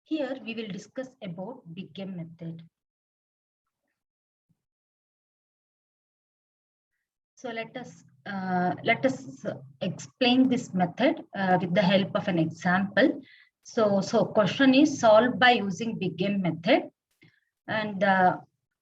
Here we will discuss about Big M method. So let us explain this method with the help of an example. So question is solved by using Big M method, and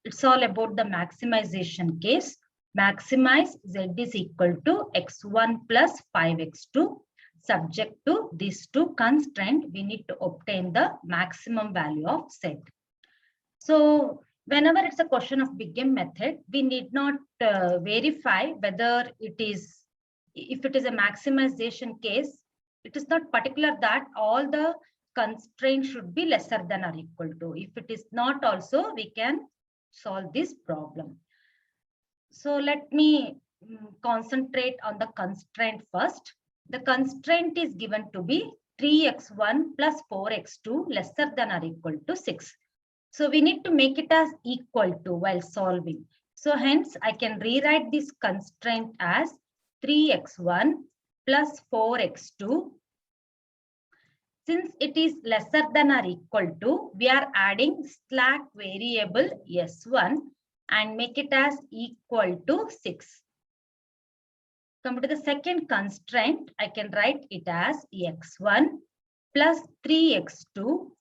it's all about the maximization case. Maximize z is equal to x1 plus 5x2. Subject to these two constraints, we need to obtain the maximum value of z. So whenever it's a question of Big M method, we need not verify whether if it is a maximization case, it is not particular that all the constraints should be lesser than or equal to. If it is not also, we can solve this problem. So let me concentrate on the constraint first. The constraint is given to be 3x1 plus 4x2 lesser than or equal to 6. So we need to make it as equal to while solving. So hence I can rewrite this constraint as 3x1 plus 4x2. Since it is lesser than or equal to, we are adding slack variable s1 and make it as equal to 6. Come to the second constraint, I can write it as x1 plus 3x2.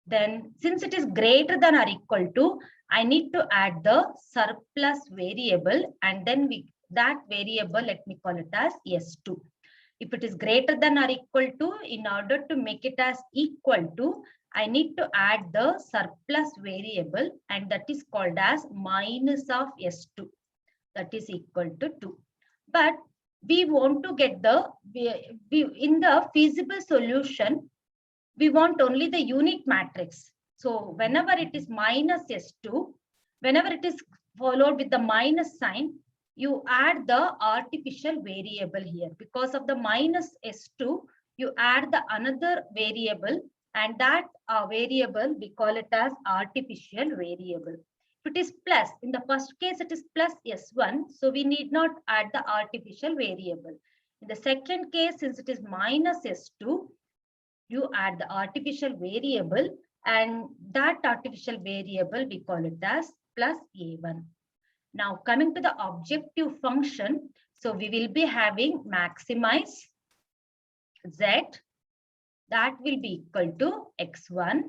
Then since it is greater than or equal to, I need to add the surplus variable, and then that variable, let me call it as s2. If it is greater than or equal to, in order to make it as equal to, I need to add the surplus variable, and that is called as minus of s2. That is equal to 2. But we want to get in the feasible solution, we want only the unit matrix. So whenever it is minus s2, whenever it is followed with the minus sign, you add the artificial variable here. Because of the minus s2, you add the another variable, and that variable, we call it as artificial variable. If it is plus, in the first case, it is plus s1, so we need not add the artificial variable. In the second case, since it is minus s2, you add the artificial variable, and that artificial variable, we call it as plus a1. Now coming to the objective function, so we will be having maximize z, that will be equal to x1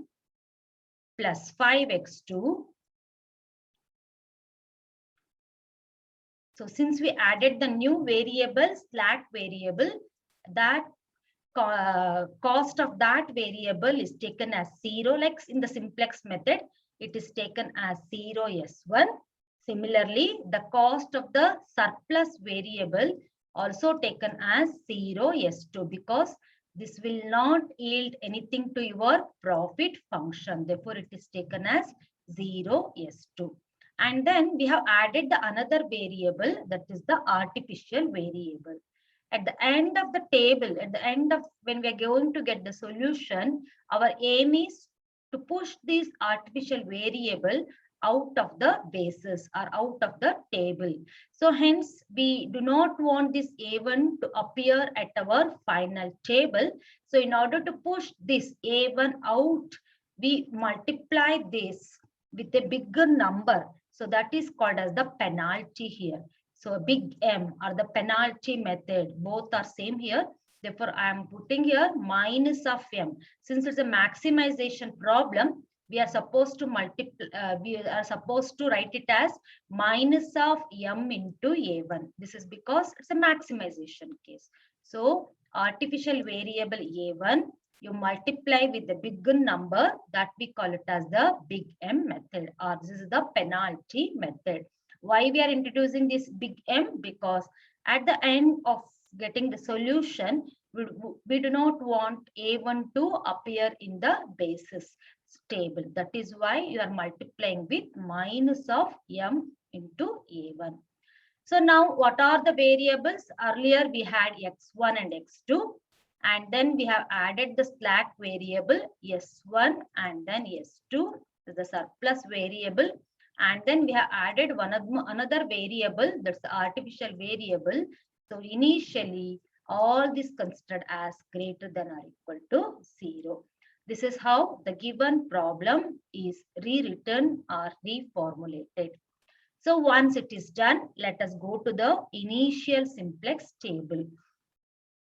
plus 5x2. So since we added the new variable, slack variable, that cost of that variable is taken as 0, like in the simplex method, it is taken as 0 s1. Similarly, the cost of the surplus variable also taken as 0 s2, because this will not yield anything to your profit function. Therefore, it is taken as 0 s2. And then we have added the another variable, that is the artificial variable. At the end of the table, at the end of when we are going to get the solution, our aim is to push this artificial variable out of the basis or out of the table. So hence we do not want this a1 to appear at our final table. So in order to push this a1 out, we multiply this with a bigger number. So that is called as the penalty here. So a big M or the penalty method, both are same here. Therefore, I am putting here minus of M. Since it's a maximization problem, we are supposed to we are supposed to write it as minus of M into A1. This is because it's a maximization case. So artificial variable A1, you multiply with the bigger number, that we call it as the big M method, or this is the penalty method. Why we are introducing this big M? Because at the end of getting the solution, we do not want A1 to appear in the basis table. That is why you are multiplying with minus of M into A1. So now what are the variables? Earlier we had x1 and x2, and then we have added the slack variable s1 and then s2, the surplus variable. And then we have added another variable, that's the artificial variable. So initially all this considered as greater than or equal to 0. This is how the given problem is rewritten or reformulated. So once it is done, let us go to the initial simplex table.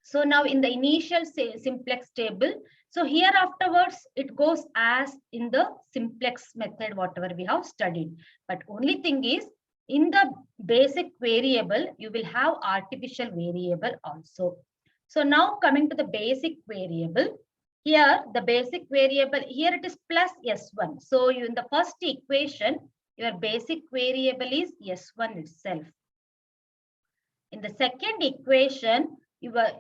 So now in the initial simplex table, so here afterwards it goes as in the simplex method, whatever we have studied. But only thing is, in the basic variable, you will have artificial variable also. So now coming to the basic variable, here the basic variable, here it is plus S1. So you in the first equation, your basic variable is S1 itself. In the second equation,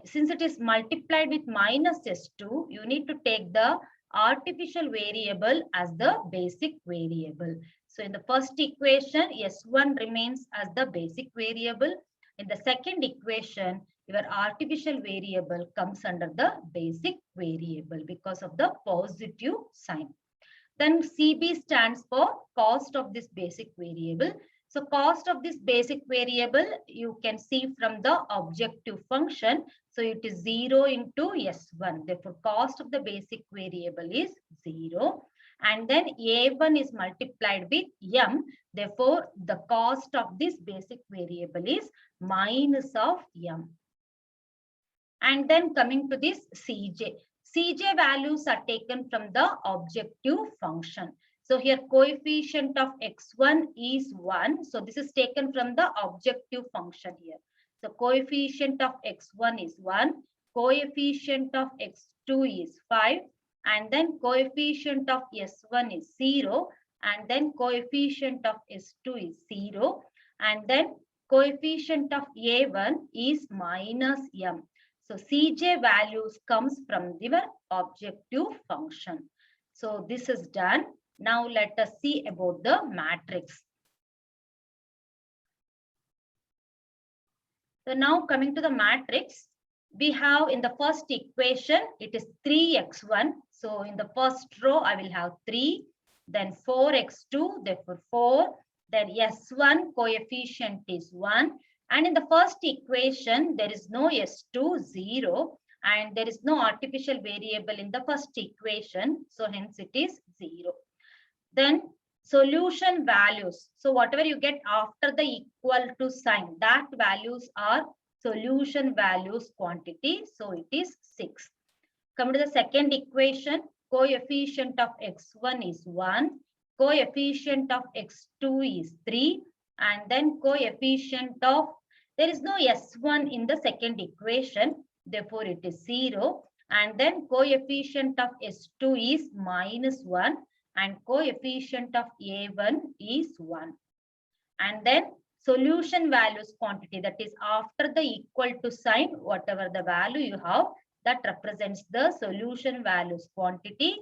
since it is multiplied with minus S2, you need to take the artificial variable as the basic variable. So in the first equation, S1 remains as the basic variable. In the second equation, your artificial variable comes under the basic variable because of the positive sign. Then CB stands for cost of this basic variable. So cost of this basic variable, you can see from the objective function. So it is 0 into S1. Therefore, cost of the basic variable is 0. And then A1 is multiplied with M. Therefore, the cost of this basic variable is minus of M. And then coming to this CJ. CJ values are taken from the objective function. So here coefficient of x1 is 1. So this is taken from the objective function here. So coefficient of x1 is 1. Coefficient of x2 is 5. And then coefficient of s1 is 0. And then coefficient of s2 is 0. And then coefficient of a1 is minus m. So Cj values comes from the objective function. So this is done. Now let us see about the matrix. So now coming to the matrix, we have in the first equation, it is 3x1. So in the first row, I will have 3, then 4x2, therefore 4, then S1 coefficient is 1. And in the first equation, there is no S2, 0. And there is no artificial variable in the first equation. So hence it is 0. Then solution values. So whatever you get after the equal to sign, that values are solution values quantity. So it is 6. Come to the second equation. Coefficient of x1 is 1. Coefficient of x2 is 3. And then coefficient of, there is no S1 in the second equation. Therefore, it is 0. And then coefficient of S2 is minus 1. And coefficient of A1 is 1. And then solution values quantity, that is after the equal to sign, whatever the value you have, that represents the solution values quantity.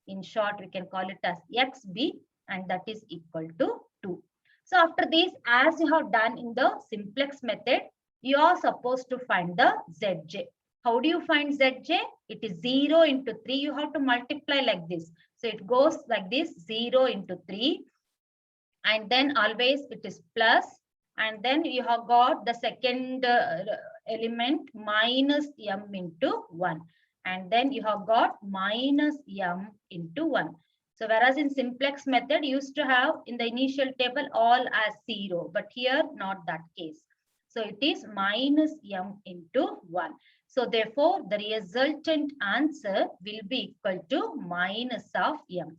In short, we can call it as XB, and that is equal to 2. So after this, as you have done in the simplex method, you are supposed to find the Zj. How do you find Zj? It is 0 into 3. You have to multiply like this. So it goes like this, 0 into 3. And then always it is plus. And then you have got the second element minus m into 1. And then you have got minus m into 1. So whereas in simplex method, you used to have in the initial table all as 0. But here, not that case. So it is minus m into 1. So therefore, the resultant answer will be equal to minus of m.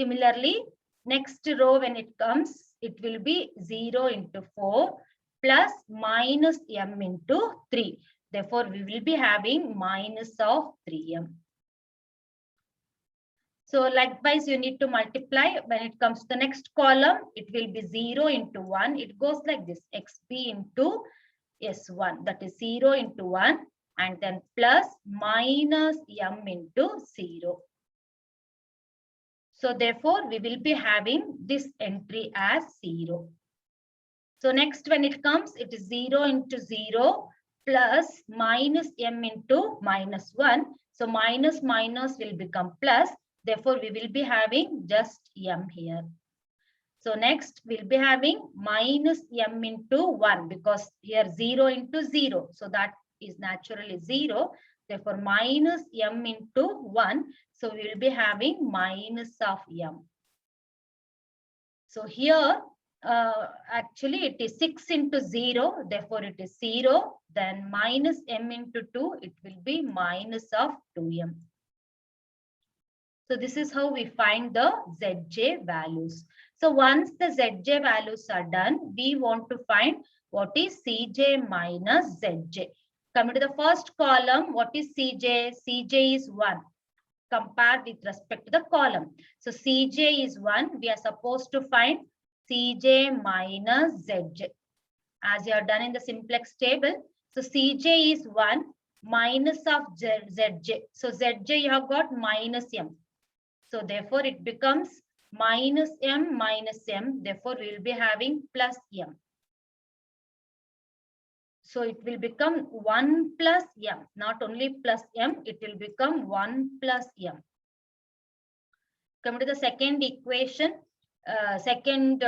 Similarly, next row when it comes, it will be 0 into 4 plus minus m into 3. Therefore, we will be having minus of 3m. So likewise, you need to multiply. When it comes to the next column, it will be 0 into 1. It goes like this, xp into S1. That is 0 into 1. And then plus minus m into 0. So therefore, we will be having this entry as 0. So next, when it comes, it is 0 into 0 plus minus m into minus 1. So minus minus will become plus. Therefore, we will be having just m here. So next, we'll be having minus m into 1 because here 0 into 0. So that is naturally 0. Therefore, minus m into 1. So we will be having minus of m. So here, actually it is 6 into 0. Therefore, it is 0. Then minus m into 2, it will be minus of 2m. So this is how we find the Zj values. So once the Zj values are done, we want to find what is Cj minus Zj. Coming to the first column, what is Cj? Cj is 1. Compare with respect to the column. So Cj is 1. We are supposed to find Cj minus Zj. As you have done in the simplex table. So Cj is 1 minus of Zj. So Zj you have got minus m. So therefore it becomes minus m minus m. Therefore we will be having plus m. So it will become 1 plus m. Not only plus m, it will become 1 plus m. Come to the second equation, second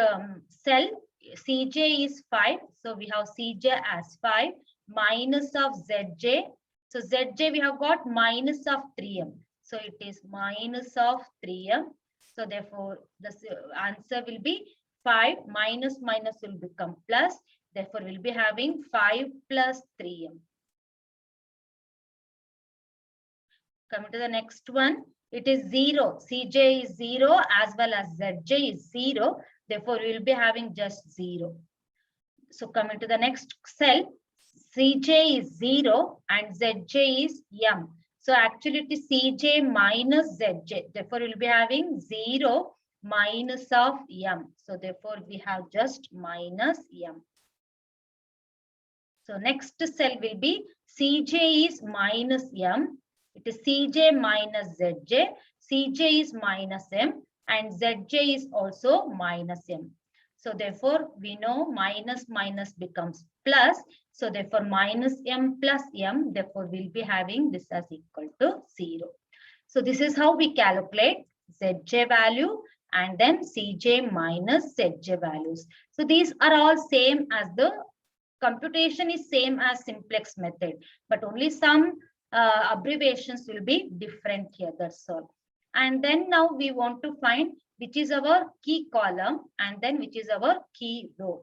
cell, Cj is 5. So we have Cj as 5 minus of Zj. So Zj we have got minus of 3m. So it is minus of 3m. So therefore the answer will be 5 minus minus will become plus. Therefore we'll be having 5 plus 3m. Coming to the next one, it is 0. Cj is 0 as well as Zj is 0. Therefore we will be having just 0. So coming to the next cell, Cj is 0 and Zj is m. So actually it is Cj minus Zj. Therefore we will be having 0 minus of m. So therefore we have just minus m. So next cell will be Cj is minus m. It is Cj minus Zj. Cj is minus m and Zj is also minus m. So therefore we know minus minus becomes plus. So therefore minus m plus m. Therefore we'll be having this as equal to 0. So this is how we calculate Zj value and then Cj minus Zj values. So these are all same as the computation is same as simplex method, but only some abbreviations will be different here. That's all. And then now we want to find which is our key column and then which is our key row.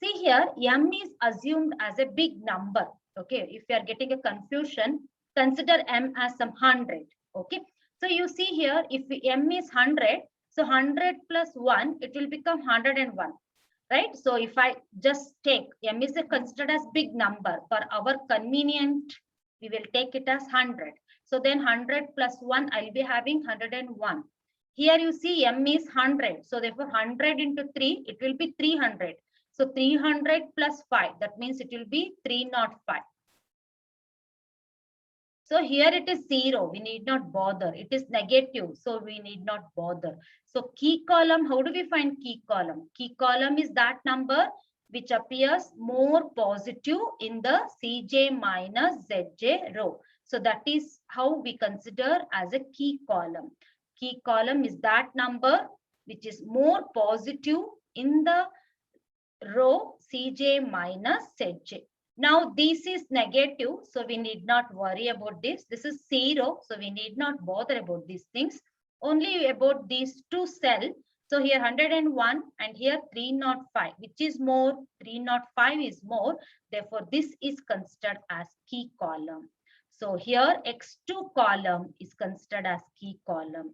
See here, m is assumed as a big number. Okay, if you are getting a confusion, consider m as some 100. Okay, so you see here, if m is 100, so 100 plus 1, it will become 101. Right? So if I just take m is considered as big number, for our convenient, we will take it as 100. So then 100 plus 1, I'll be having 101. Here you see m is 100. So therefore 100 into 3, it will be 300. So 300 plus 5, that means it will be 305. So here it is 0. We need not bother. It is negative. So we need not bother. So key column, how do we find key column? Key column is that number which appears more positive in the Cj minus Zj row. So that is how we consider as a key column. Key column is that number which is more positive in the row Cj minus Zj. Now this is negative, so we need not worry about this. This is 0, so we need not bother about these things. Only about these two cells. So here 101 and here 305, which is more, 305 is more. Therefore, this is considered as key column. So here x2 column is considered as key column.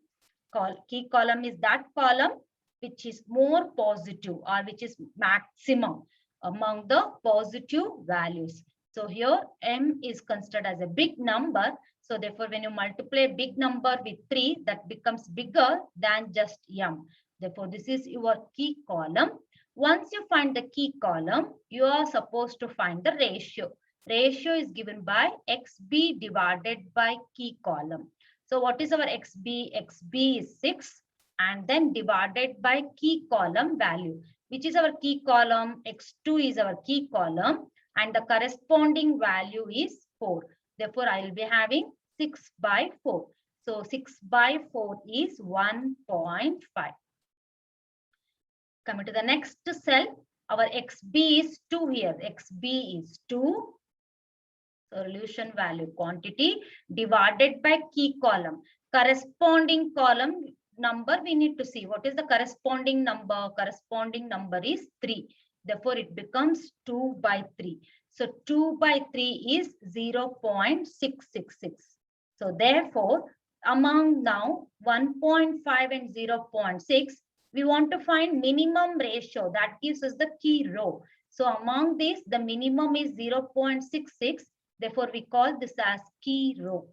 Key column is that column which is more positive or which is maximum among the positive values. So here m is considered as a big number. So therefore, when you multiply a big number with 3, that becomes bigger than just m. Therefore, this is your key column. Once you find the key column, you are supposed to find the ratio. Ratio is given by xb divided by key column. So what is our xb? Xb is 6 and then divided by key column value. Which is our key column? X2 is our key column and the corresponding value is 4. Therefore, I will be having 6 by 4. So 6 by 4 is 1.5. Coming to the next cell, our XB is 2 here. XB is 2. Solution value quantity divided by key column. Corresponding column number we need to see. What is the corresponding number? Corresponding number is 3. Therefore, it becomes 2 by 3. So 2 by 3 is 0.666. So therefore, among now 1.5 and 0.6, we want to find minimum ratio that gives us the key row. So among these, the minimum is 0.66. Therefore, we call this as key row.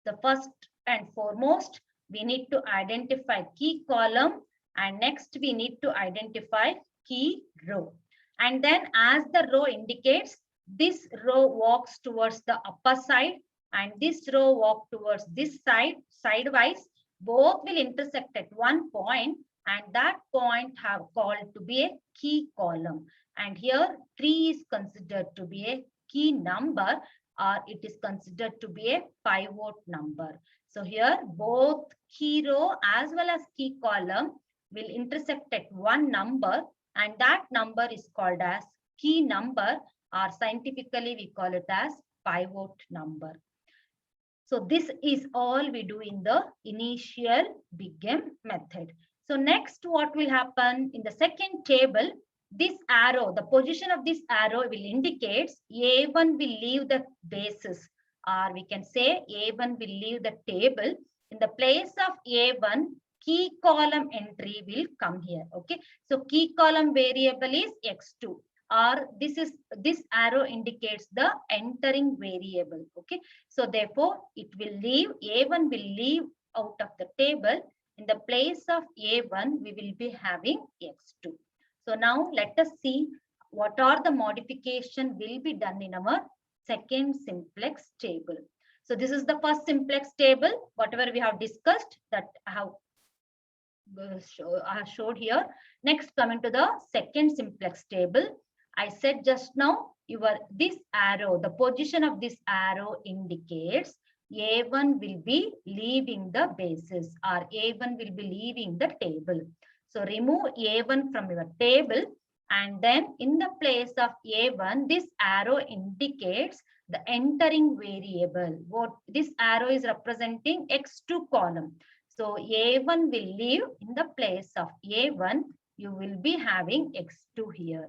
The first and foremost, we need to identify key column, and next we need to identify key row. And then as the row indicates, this row walks towards the upper side and this row walks towards this side, sidewise. Both will intersect at one point, and that point have called to be a key column. And here 3 is considered to be a key number, or it is considered to be a pivot number. So here both key row as well as key column will intersect at one number, and that number is called as key number, or scientifically we call it as pivot number. So this is all we do in the initial big M method. So next what will happen in the second table, this arrow, the position of this arrow will indicate A1 will leave the basis, or we can say A1 will leave the table. In the place of A1, key column entry will come here. Okay, so key column variable is x2, or this arrow indicates the entering variable. Okay, so therefore it will leave, A1 will leave out of the table. In the place of A1, we will be having x2. So now let us see what are the modification will be done in our second simplex table. So this is the first simplex table, whatever we have discussed, that I have showed here. Next, coming to the second simplex table, I said just now, this arrow, the position of this arrow indicates A1 will be leaving the basis, or A1 will be leaving the table. So remove A1 from your table, and then in the place of A1, this arrow indicates the entering variable. What this arrow is representing x2 column. So A1 will leave, in the place of A1, you will be having x2 here.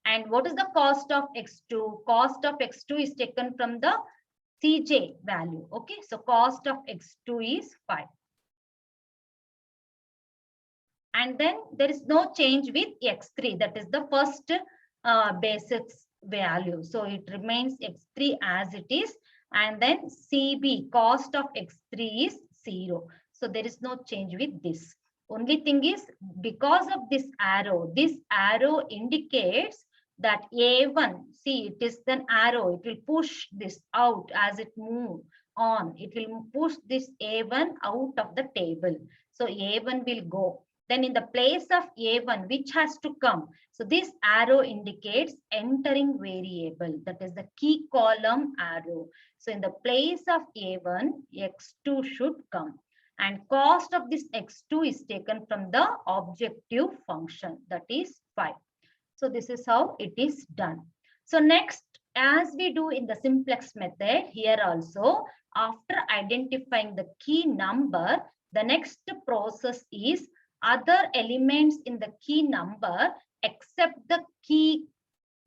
And what is the cost of x2? Cost of x2 is taken from the Cj value. Okay, so cost of x2 is 5. And then there is no change with x3. That is the first basis value. So it remains x3 as it is. And then Cb, cost of x3 is 0. So there is no change with this. Only thing is, because of this arrow indicates that A1, see, it is an arrow. It will push this out as it moves on. It will push this A1 out of the table. So A1 will go. Then in the place of A1, which has to come? So this arrow indicates entering variable. That is the key column arrow. So in the place of A1, x2 should come. And cost of this x2 is taken from the objective function, that is 5. So this is how it is done. So next, as we do in the simplex method, here also, after identifying the key number, the next process is other elements in the key number except the key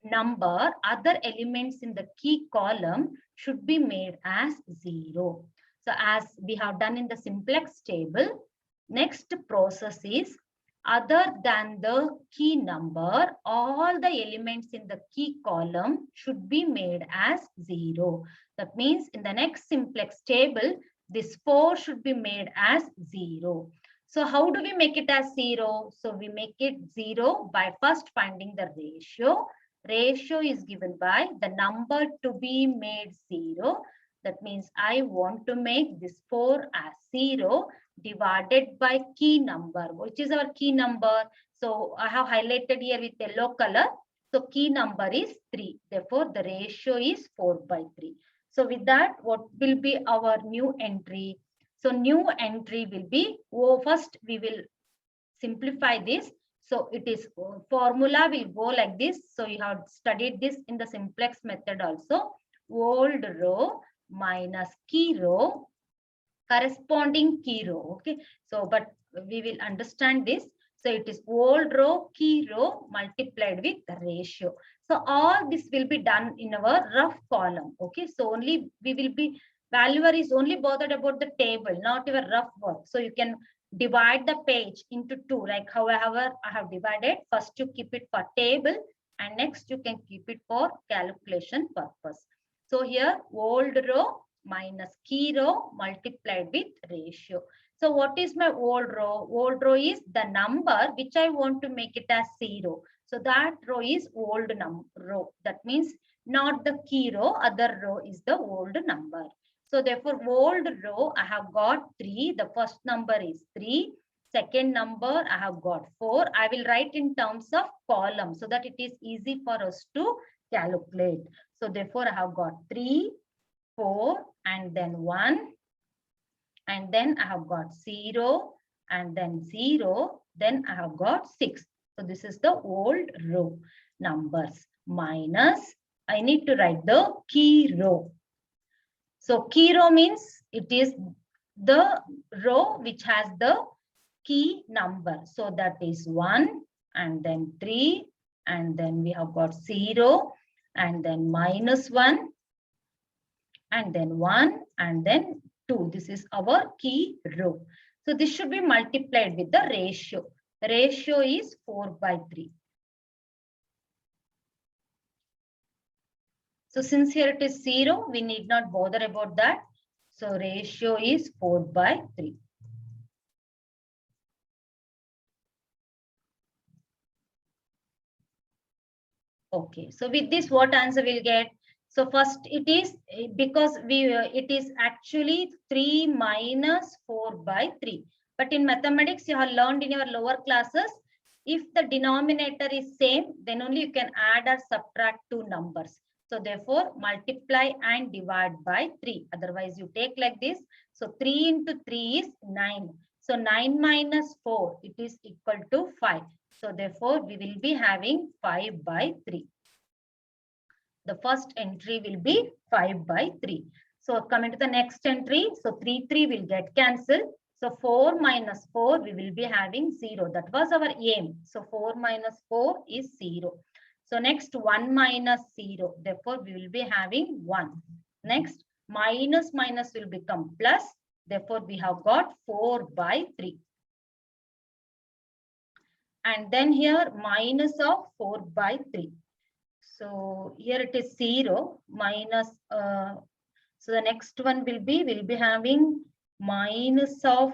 number, other elements in the key column should be made as 0. So as we have done in the simplex table, next process is other than the key number, all the elements in the key column should be made as 0. That means in the next simplex table, this 4 should be made as 0. So how do we make it as 0? So we make it 0 by first finding the ratio. Ratio is given by the number to be made 0. That means I want to make this 4 as 0 divided by key number. Which is our key number? So I have highlighted here with yellow color. So key number is 3. Therefore, the ratio is 4 by 3. So with that, what will be our new entry? So new entry will be, first we will simplify this. So it is formula will go like this. So you have studied this in the simplex method also. Old row minus key row corresponding key row. Okay. So, but we will understand this. So it is old row, key row multiplied with the ratio. So all this will be done in our rough column. Okay. So only we will be, valuer is only bothered about the table, not your rough work. So you can divide the page into two, like however I have divided. First you keep it for table and next you can keep it for calculation purpose. So here old row minus key row multiplied with ratio. So what is my old row? Old row is the number which I want to make it as 0. So that row is old row. That means not the key row, other row is the old number. So therefore old row I have got 3. The first number is 3. Second number I have got 4. I will write in terms of column so that it is easy for us to calculate. So therefore I have got 3, 4 and then 1 and then I have got 0 and then 0, then I have got 6. So this is the old row numbers minus I need to write the key row. So key row means it is the row which has the key number. So that is 1 and then 3 and then we have got 0 and then minus 1 and then 1 and then 2. This is our key row. So this should be multiplied with the ratio. The ratio is 4/3. So since here it is 0, we need not bother about that. So ratio is 4/3. Okay, so with this, what answer we'll get? So first it is because it is actually 3 minus 4/3. But in mathematics, you have learned in your lower classes, if the denominator is same, then only you can add or subtract two numbers. So therefore, multiply and divide by 3. Otherwise, you take like this. So 3 into 3 is 9. So 9 minus 4, it is equal to 5. So therefore, we will be having 5/3. The first entry will be 5/3. So coming to the next entry, so 3 will get cancelled. So 4 minus 4, we will be having 0. That was our aim. So 4 minus 4 is 0. So next 1 minus 0. Therefore, we will be having 1. Next, minus minus will become plus. Therefore, we have got 4/3. And then here minus of 4/3. So here it is 0 minus, so the next one will be having minus of,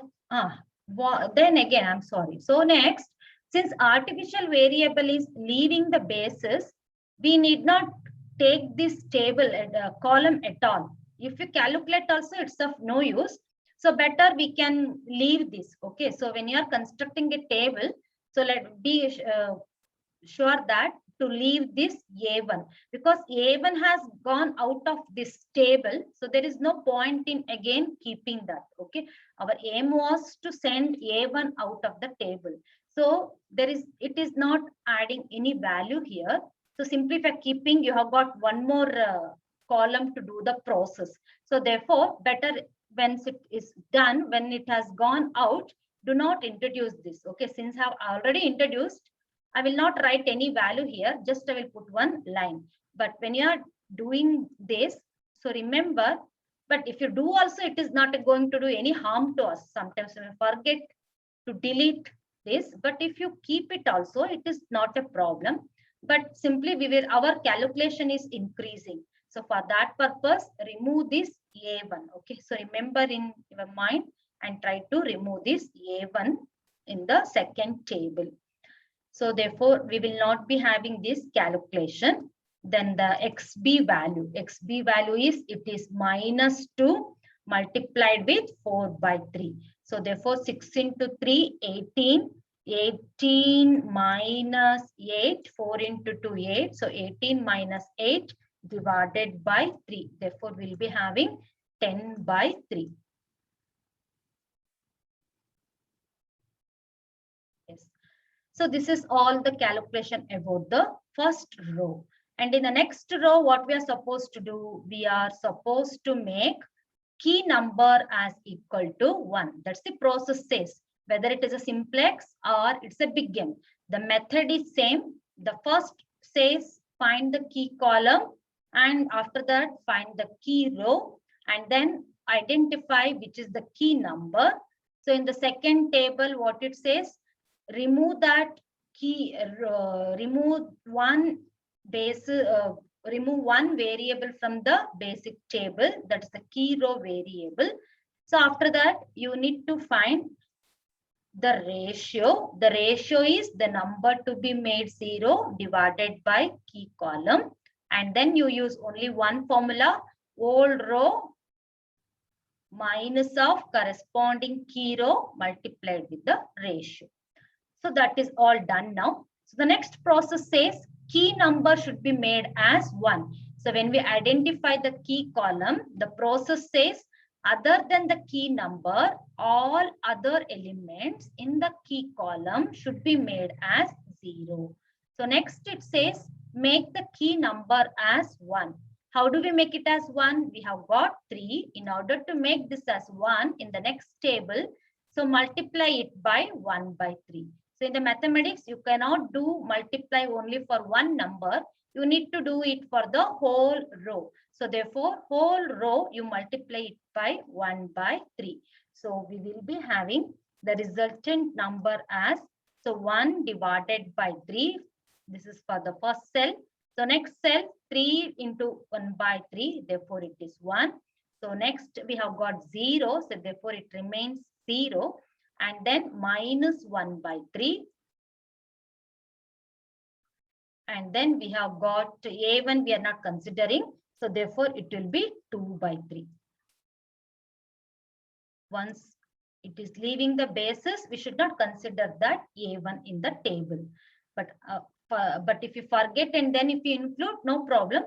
then again, I'm sorry. So next, since artificial variable is leaving the basis, we need not take this table column at all. If you calculate also, it's of no use. So better we can leave this. Okay. So when you are constructing a table, so let be sure that to leave this A1 because A1 has gone out of this table. So there is no point in again keeping that. Okay. Our aim was to send A1 out of the table. So it is not adding any value here. So simply for keeping, you have got one more column to do the process. So therefore, better when it is done, when it has gone out, do not introduce this. Okay. Since I have already introduced, I will not write any value here, just I will put one line. But when you are doing this, so remember, but if you do also, it is not going to do any harm to us. Sometimes we forget to delete this, but if you keep it also, it is not a problem. But simply our calculation is increasing. So for that purpose, remove this A1. Okay, so remember in your mind and try to remove this A1 in the second table. So therefore, we will not be having this calculation. Then the XB value is, it is minus 2 multiplied with 4/3. So therefore, 6 into 3, 18. 18 minus 8, 4 into 2, 8. So 18 minus 8 divided by 3. Therefore, we'll be having 10/3. Yes. So this is all the calculation about the first row. And in the next row, what we are supposed to do, we are supposed to make key number as equal to 1. That's the process says, whether it is a simplex or it's a big M. The method is same. The first says find the key column, and after that find the key row, and then identify which is the key number. So in the second table, what it says, remove that key, remove one base, remove one variable from the basic table, that's the key row variable. So after that, you need to find the ratio. The ratio is the number to be made 0 divided by key column. And then you use only one formula, old row minus of corresponding key row multiplied with the ratio. So that is all done now. So the next process says key number should be made as 1. So when we identify the key column, the process says other than the key number, all other elements in the key column should be made as 0. So next it says make the key number as 1. How do we make it as 1? We have got 3. In order to make this as 1 in the next table, so multiply it by 1 by 3. So in the mathematics, you cannot do multiply only for one number. You need to do it for the whole row. So therefore, whole row, you multiply it by 1 by 3. So we will be having the resultant number as, so 1 divided by 3. This is for the first cell. So next cell, 3 into 1 by 3. Therefore, it is 1. So next we have got 0. So therefore, it remains 0. And then minus 1 by 3. And then we have got A1 we are not considering. So therefore, it will be 2 by 3. Once it is leaving the basis, we should not consider that A1 in the table. But if you forget and then if you include, no problem.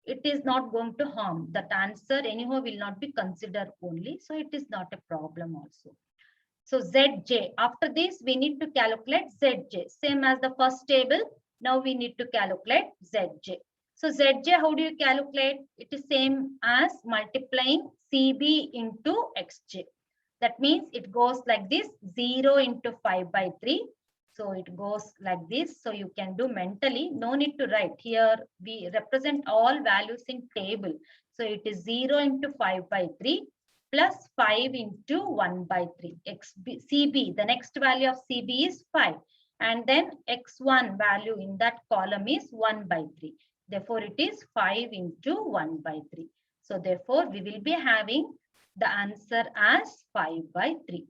It is not going to harm. That answer anyhow will not be considered only. So it is not a problem also. So Zj, after this, we need to calculate Zj. Same as the first table. Now we need to calculate Zj. So Zj, how do you calculate? It is same as multiplying Cb into Xj. That means it goes like this, 0 into 5 by 3. So it goes like this. So you can do mentally. No need to write. Here we represent all values in table. So it is 0 into 5 by 3. Plus 5 into 1 by 3. Cb, the next value of Cb is 5. And then x1 value in that column is 1 by 3. Therefore, it is 5 into 1 by 3. So therefore, we will be having the answer as 5 by 3.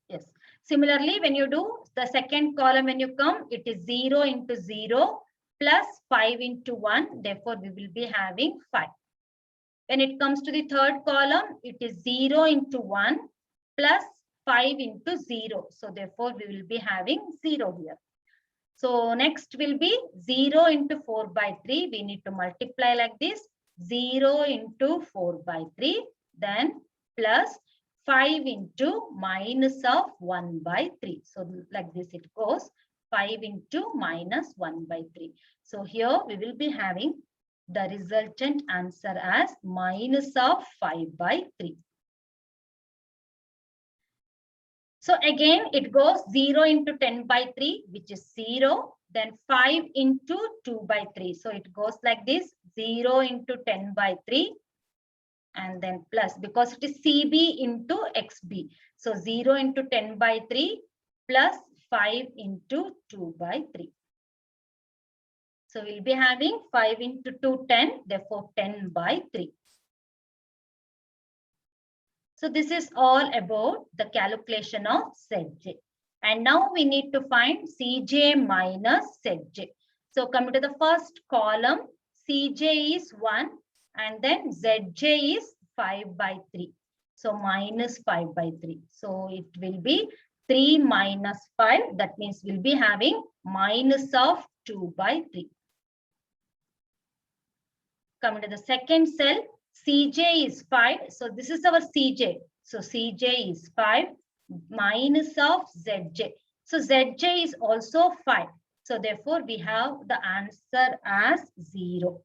Yes. Similarly, when you do the second column, when you come, it is 0 into 0 plus 5 into 1. Therefore, we will be having 5. When it comes to the third column, it is 0 into 1 plus 5 into 0. So therefore, we will be having 0 here. So next will be 0 into 4 by 3. We need to multiply like this. 0 into 4 by 3. Then plus 5 into minus of 1 by 3. So like this it goes. 5 into minus 1 by 3. So here we will be having the resultant answer as minus of 5 by 3. So again, it goes 0 into 10 by 3, which is 0. Then 5 into 2 by 3. So it goes like this, 0 into 10 by 3. And then plus, because it is CB into XB. So 0 into 10 by 3 plus 5 into 2 by 3. So we'll be having 5 into 2, 10, therefore 10 by 3. So this is all about the calculation of Zj. And now we need to find Cj minus Zj. So coming to the first column, Cj is 1 and then Zj is 5 by 3. So minus 5 by 3. So it will be 3 minus 5. That means we'll be having minus of 2 by 3. Coming to the second cell, Cj is 5. So this is our Cj. So Cj is 5. minus of Zj. So Zj is also 5. So therefore, we have the answer as 0.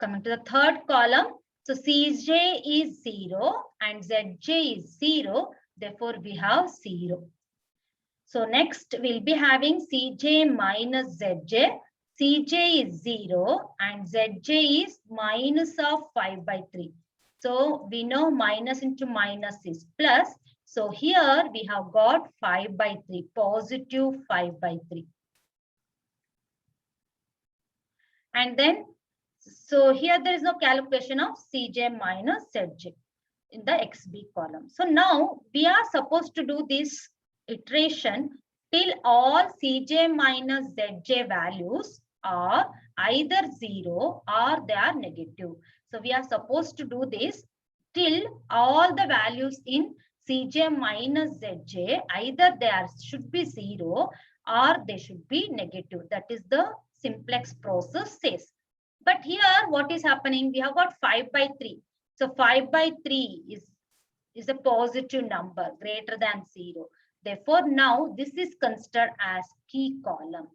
Coming to the third column, so Cj is 0 and Zj is 0. Therefore, we have 0. So next, we'll be having Cj minus Zj. Cj is 0 and Zj is minus of 5 by 3. So we know minus into minus is plus. So here we have got 5 by 3, positive 5 by 3. And then, so here there is no calculation of Cj minus Zj in the XB column. So now we are supposed to do this iteration till all Cj minus Zj values are either 0 or they are negative. So we are supposed to do this till all the values in Cj minus Zj either they should be 0 or they should be negative. That is the simplex process says. But here what is happening? We have got 5 by 3. So 5 by 3 is a positive number greater than 0. Therefore, now this is considered as key column.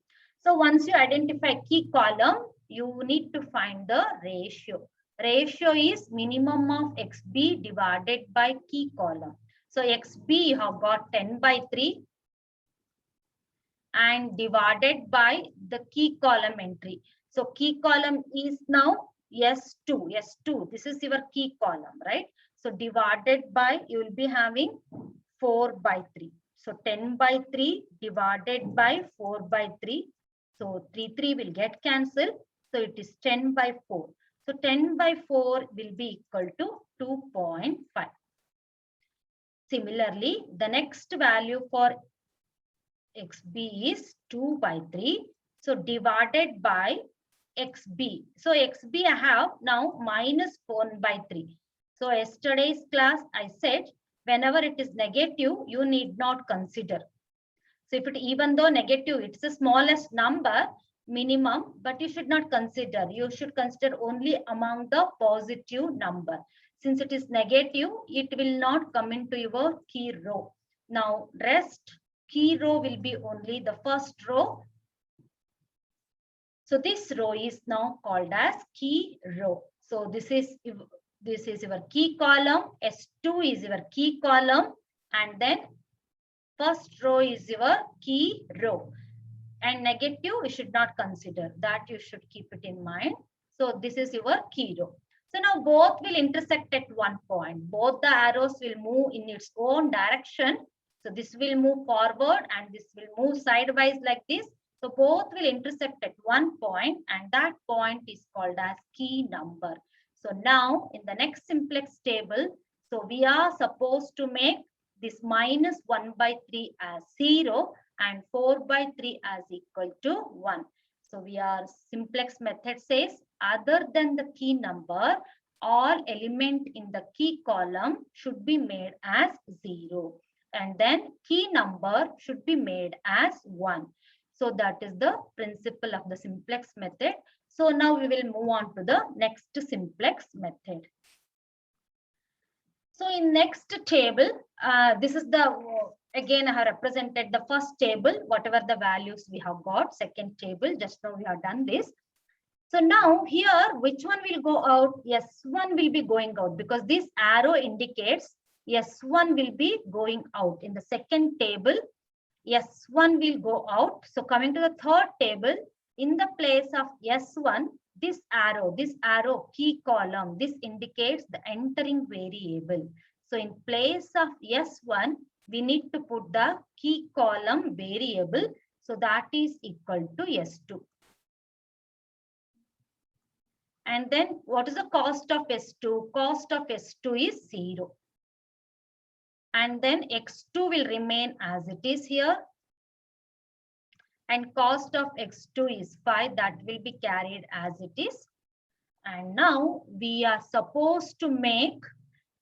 So once you identify key column, you need to find the ratio. Ratio is minimum of XB divided by key column. So XB you have got 10 by 3 and divided by the key column entry. So key column is now S2. S2, this is your key column, right? So divided by, you will be having 4 by 3. So 10 by 3 divided by 4 by 3. So 3 will get cancelled. So it is 10 by 4. So 10 by 4 will be equal to 2.5. Similarly, the next value for XB is 2 by 3. So divided by XB. So XB I have now minus 4 by 3. So yesterday's class I said whenever it is negative, you need not consider. So if it even though negative, it's the smallest number minimum, but you should not consider. You should consider only among the positive number. Since it is negative, it will not come into your key row. Now rest key row will be only the first row. So this row is now called as key row. So this is your key column. S2 is your key column, and then first row is your key row. And negative we should not consider. That you should keep it in mind. So this is your key row. So now both will intersect at one point. Both the arrows will move in its own direction. So this will move forward and this will move sideways like this. So both will intersect at one point, and that point is called as key number. So now in the next simplex table, so we are supposed to make this minus 1 by 3 as 0 and 4 by 3 as equal to 1. So we are simplex method says other than the key number, all element in the key column should be made as 0. And then key number should be made as 1. So that is the principle of the simplex method. So now we will move on to the next simplex method. So in next table, this is the, again I have represented the first table, whatever the values we have got. Second table, just now we have done this. So now here, which one will go out? S1 will be going out because this arrow indicates S1 will be going out. In the second table, S1 will go out. So coming to the third table, in the place of S1, this arrow key column, this indicates the entering variable. So in place of S1, we need to put the key column variable. So that is equal to S2. And then what is the cost of S2? Cost of S2 is 0. And then X2 will remain as it is here. And cost of X2 is 5. That will be carried as it is. And now we are supposed to make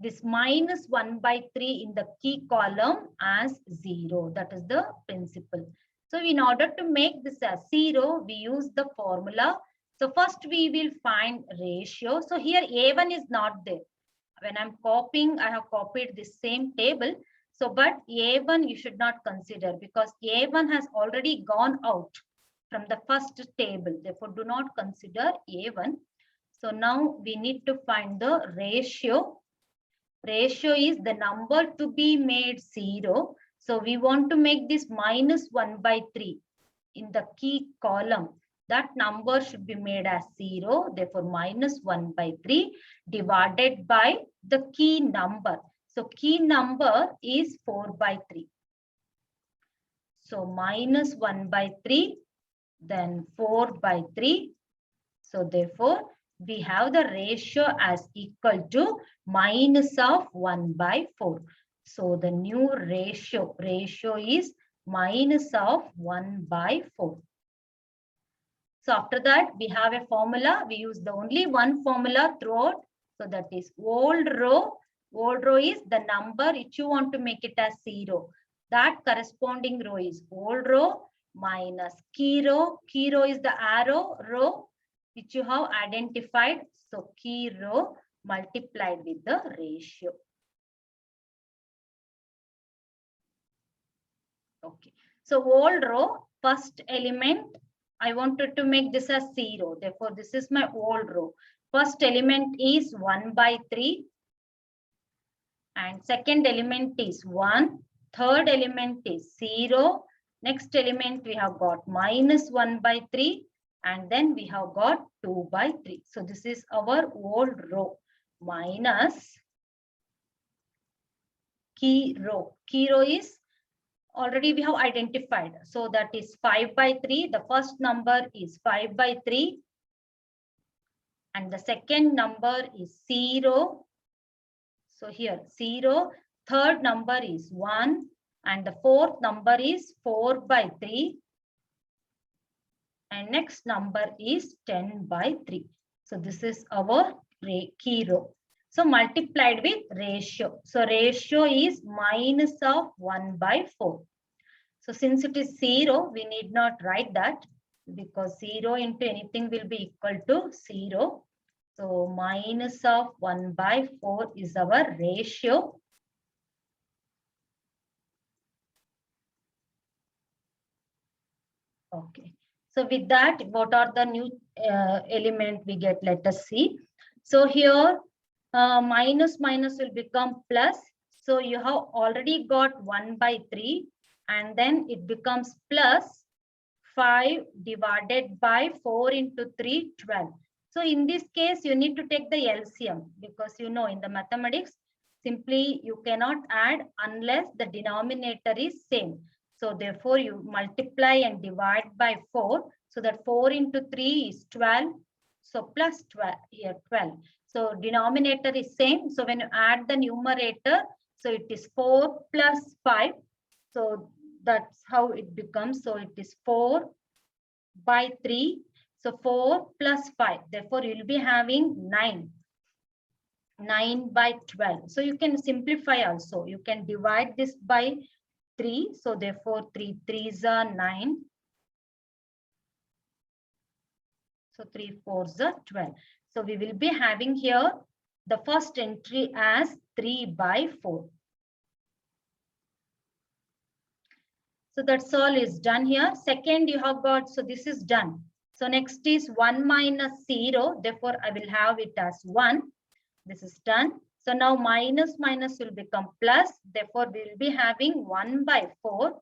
this minus 1 by 3 in the key column as 0. That is the principle. So in order to make this as 0, we use the formula. So first we will find ratio. So here A1 is not there. When I'm copying, I have copied this same table. So, but A1 you should not consider because A1 has already gone out from the first table. Therefore, do not consider A1. So now we need to find the ratio. Ratio is the number to be made 0. So we want to make this minus 1 by 3 in the key column. That number should be made as 0. Therefore, minus 1 by 3 divided by the key number. So key number is 4 by 3. So minus 1 by 3, then 4 by 3. So therefore, we have the ratio as equal to minus of 1 by 4. So the new ratio is minus of 1 by 4. So after that, we have a formula. We use the only one formula throughout. So that is old row. Old row is the number which you want to make it as 0. That corresponding row is old row minus key row. Key row is the arrow row which you have identified. So key row multiplied with the ratio. Okay. So old row, first element, I wanted to make this as 0. Therefore, this is my old row. First element is 1 by 3. And second element is 1. Third element is 0. Next element we have got minus 1 by 3. And then we have got 2 by 3. So this is our old row minus key row. Key row is already we have identified. So that is 5 by 3. The first number is 5 by 3. And the second number is 0. So here 0. Third number is 1. And the fourth number is 4 by 3. And next number is 10 by 3. So this is our key row. So multiplied with ratio. So ratio is minus of 1 by 4. So since it is 0, we need not write that because 0 into anything will be equal to 0. So minus of 1 by 4 is our ratio. Okay. So with that, what are the new element we get? Let us see. So here minus will become plus. So you have already got 1 by 3 and then it becomes plus 5 divided by 4 into 3, 12. So in this case, you need to take the LCM because you know in the mathematics, simply you cannot add unless the denominator is same. So therefore, you multiply and divide by 4. So that 4 into 3 is 12. So plus 12 here 12. So denominator is same. So when you add the numerator, so it is 4 plus 5. So that's how it becomes. So it is 4 by 3. So 4 plus 5. Therefore, you will be having 9. 9 by 12. So you can simplify also. You can divide this by 3. So therefore 3 3s are 9. So 3 4s are 12. So we will be having here the first entry as 3 by 4. So that's all is done here. Second you have got, so this is done. So next is 1 minus 0. Therefore I will have it as 1. This is done. So now minus will become plus. Therefore, we will be having 1 by 4.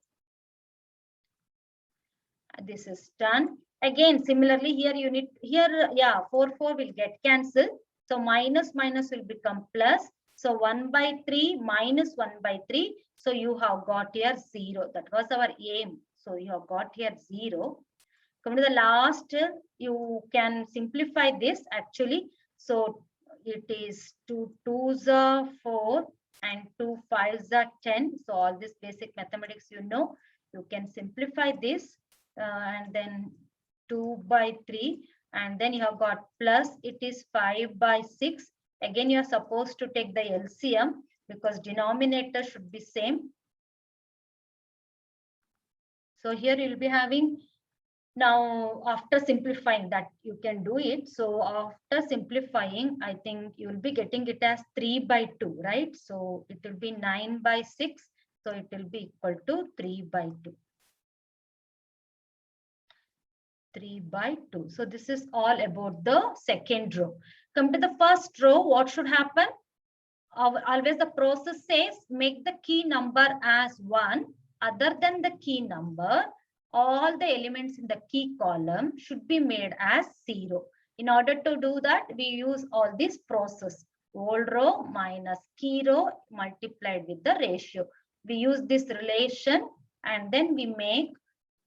This is done. Again, similarly, here you need, here, yeah, 4 will get cancelled. So minus will become plus. So 1 by 3 minus 1 by 3. So you have got here 0. That was our aim. So you have got here 0. Come to the last, you can simplify this actually. So it is 2 2s are 4 and 2 5s are 10. So all this basic mathematics, you know, you can simplify this and then 2 by 3 and then you have got plus, it is 5 by 6. Again, you are supposed to take the LCM because denominator should be same. So here you will be having, now after simplifying that you can do it. So after simplifying, I think you will be getting it as 3 by 2, right? So it will be 9 by 6. So it will be equal to 3 by 2. 3 by 2. So this is all about the second row. Come to the first row, what should happen? Always the process says make the key number as 1 other than the key number. All the elements in the key column should be made as 0. In order to do that, we use all this process. Old row minus key row multiplied with the ratio. We use this relation and then we make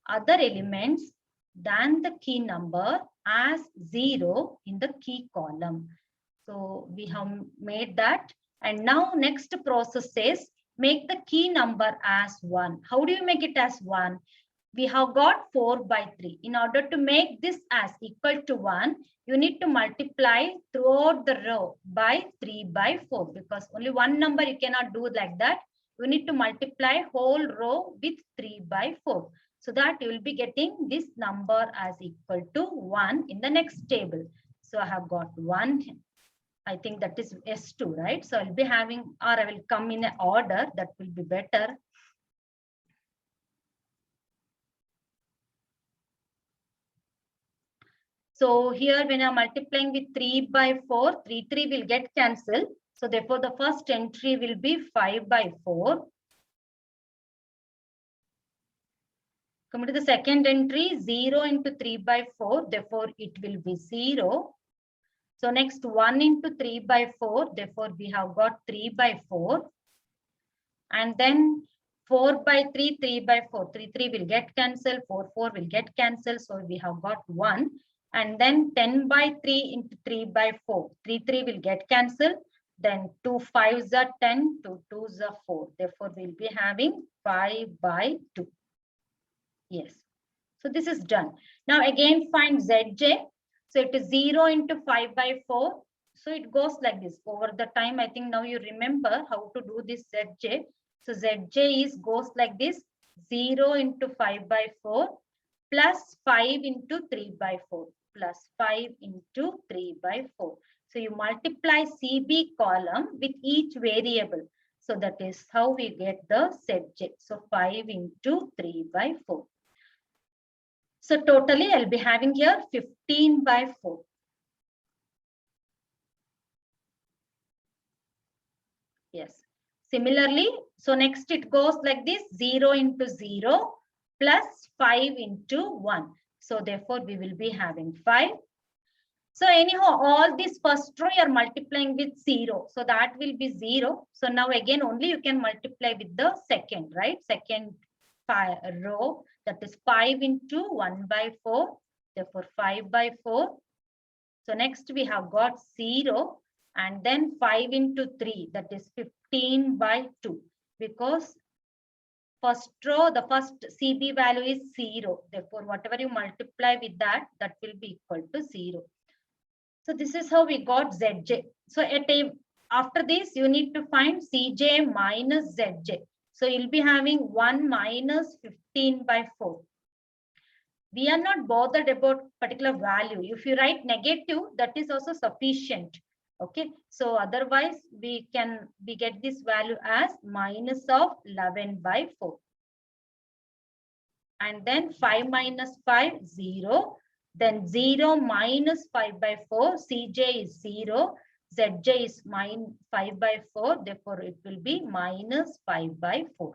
other elements than the key number as 0 in the key column. So we have made that. And now next process says make the key number as 1. How do you make it as 1? We have got 4 by 3. In order to make this as equal to 1, you need to multiply throughout the row by 3 by 4, because only one number you cannot do like that. You need to multiply whole row with 3 by 4. So that you will be getting this number as equal to 1 in the next table. So I have got 1. I think that is S2, right? So I'll be having, or I will come in an order, that will be better. So here when I'm multiplying with 3 by 4, 3 will get cancelled. So therefore the first entry will be 5 by 4. Come to the second entry, 0 into 3 by 4, therefore it will be 0. So next 1 into 3 by 4, therefore we have got 3 by 4. And then 4 by 3, 3 by 4, 3 will get cancelled, 4 will get cancelled. So we have got 1. And then 10 by 3 into 3 by 4, 3 will get cancelled. Then 2 5s are 10, 2 2s are 4. Therefore we'll be having 5 by 2. Yes. So this is done. Now again find Zj. So it is 0 into 5 by 4. So it goes like this. Over the time, I think now you remember how to do this Zj. So Zj goes like this. 0 into 5 by 4 plus 5 into 3 by 4 plus 5 into 3 by 4. So you multiply CB column with each variable. So that is how we get the Zj. So 5 into 3 by 4. So totally I'll be having here 15 by 4. Yes. Similarly, so next it goes like this, 0 into 0 plus 5 into 1. So therefore we will be having 5. So anyhow, all this first row you are multiplying with 0. So that will be 0. So now again only you can multiply with the second, right? Second row, that is 5 into 1 by 4. Therefore 5 by 4. So next we have got 0 and then 5 into 3, that is 15 by 2, because first row, the first CB value is 0. Therefore, whatever you multiply with that, that will be equal to 0. So this is how we got Zj. So after this, you need to find Cj minus Zj. So you'll be having 1 minus 15 by 4. We are not bothered about particular value. If you write negative, that is also sufficient. Okay, so otherwise we get this value as minus of 11 by 4. And then 5 minus 5, 0. Then 0 minus 5 by 4, Cj is 0. Zj is minus 5 by 4. Therefore, it will be minus 5 by 4.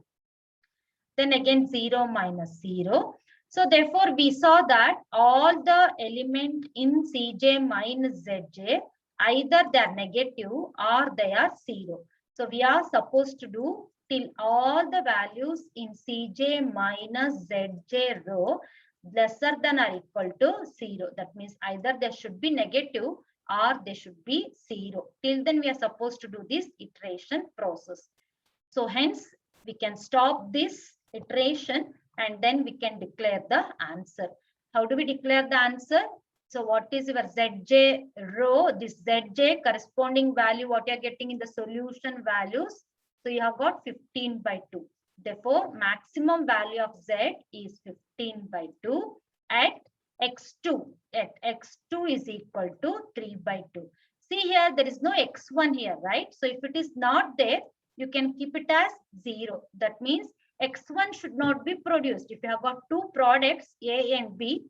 Then again 0 minus 0. So therefore, we saw that all the element in Cj minus Zj, either they are negative or they are 0. So we are supposed to do till all the values in Cj minus Zj row lesser than or equal to 0. That means either they should be negative or they should be 0. Till then we are supposed to do this iteration process. So hence we can stop this iteration and then we can declare the answer. How do we declare the answer? So what is your Zj row? This Zj corresponding value, what you are getting in the solution values. So you have got 15 by 2. Therefore, maximum value of Z is 15 by 2 at x2. At x2 is equal to 3 by 2. See here, there is no x1 here, right? So if it is not there, you can keep it as 0. That means X1 should not be produced. If you have got two products, A and B,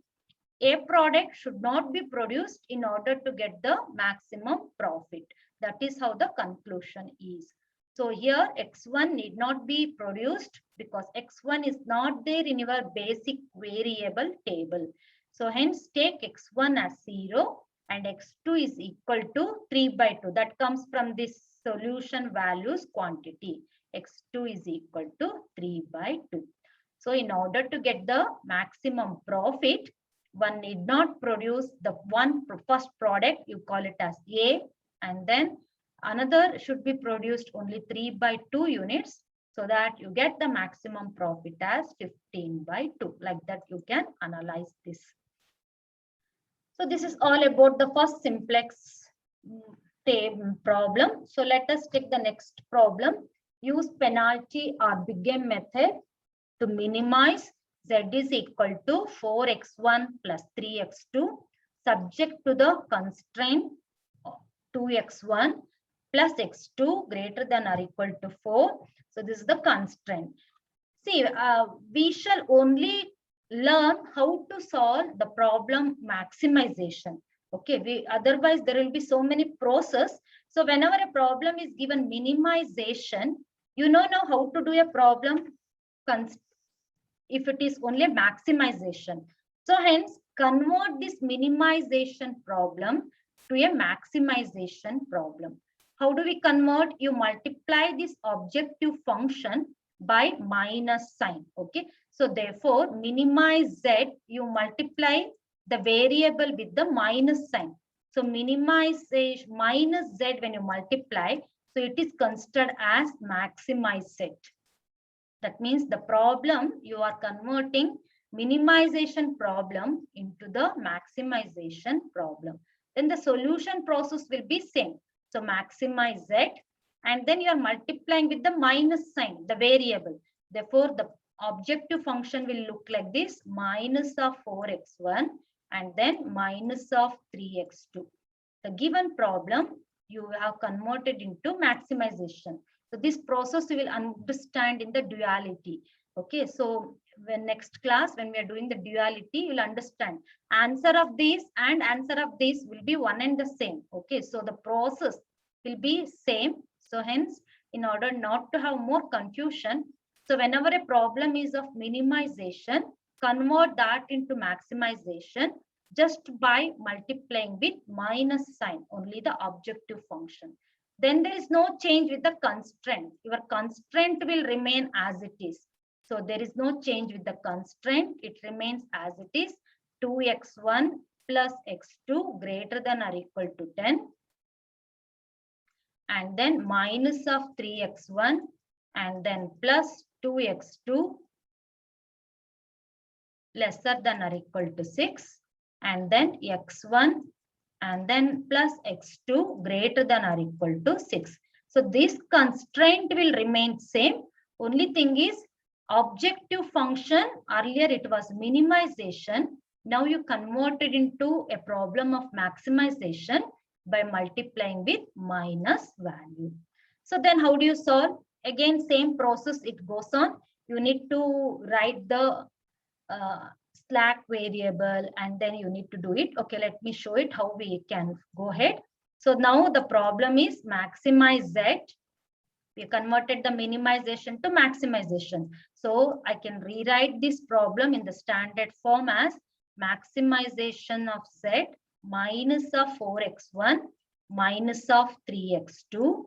a product should not be produced in order to get the maximum profit. That is how the conclusion is. So here X1 need not be produced because X1 is not there in your basic variable table. So hence take X1 as 0 and X2 is equal to 3 by 2. That comes from this solution values quantity. X2 is equal to 3 by 2. So in order to get the maximum profit, one need not produce the first product, you call it as A, and then another should be produced only 3 by 2 units, so that you get the maximum profit as 15 by 2. Like that you can analyze this. So this is all about the first simplex problem. So let us take the next problem. Use penalty or big M method to minimize Z is equal to 4x1 plus 3x2 subject to the constraint 2x1 plus x2 greater than or equal to 4. So this is the constraint. See, we shall only learn how to solve the problem maximization. Okay, otherwise there will be so many process. So whenever a problem is given minimization, you know now how to do a problem if it is only maximization. So hence convert this minimization problem to a maximization problem. How do we convert? You multiply this objective function by minus sign. Okay, so therefore minimize Z, you multiply the variable with the minus sign. So minimize minus Z when you multiply, so it is considered as maximize Z. That means the problem you are converting minimization problem into the maximization problem. Then the solution process will be same. So maximize Z, and then you are multiplying with the minus sign, the variable. Therefore, the objective function will look like this: minus of 4x1 and then minus of 3x2. The given problem you have converted into maximization. So this process you will understand in the duality. Okay, so when next class, when we are doing the duality, you'll understand answer of this and answer of this will be one and the same. Okay, so the process will be same. So hence, in order not to have more confusion, so whenever a problem is of minimization, convert that into maximization just by multiplying with minus sign, only the objective function. Then there is no change with the constraint. Your constraint will remain as it is. So there is no change with the constraint. It remains as it is: 2x1 plus x2 greater than or equal to 10. And then minus of 3x1 and then plus 2x2 lesser than or equal to 6. And then x1 and then plus x2 greater than or equal to 6. So this constraint will remain same. Only thing is objective function, earlier it was minimization. Now you converted into a problem of maximization by multiplying with minus value. So then how do you solve? Again, same process it goes on. You need to write the slack variable and then you need to do it. Okay, let me show it how we can go ahead. So now the problem is maximize Z. We converted the minimization to maximization. So I can rewrite this problem in the standard form as maximization of Z minus of 4x1 minus of 3x2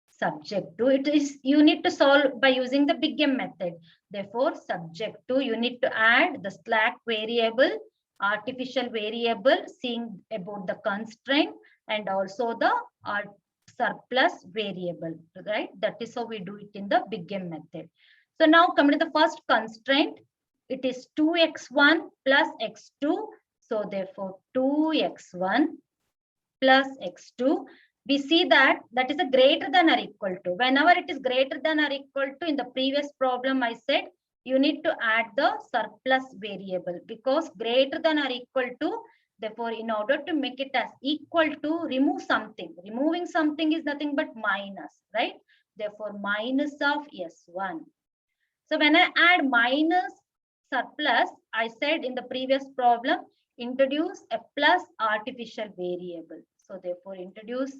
subject to, it is, you need to solve by using the big M method. Therefore, subject to, you need to add the slack variable, artificial variable, seeing about the constraint, and also the surplus variable, right? That is how we do it in the big M method. So now coming to the first constraint, it is 2x1 plus x2. So therefore, 2x1 plus x2. We see that is a greater than or equal to. Whenever it is greater than or equal to, in the previous problem I said, you need to add the surplus variable, because greater than or equal to, Therefore, in order to make it as equal to, remove something. Removing something is nothing but minus, right? Therefore, minus of S1. So when I add minus surplus, I said in the previous problem, introduce a plus artificial variable. So therefore, introduce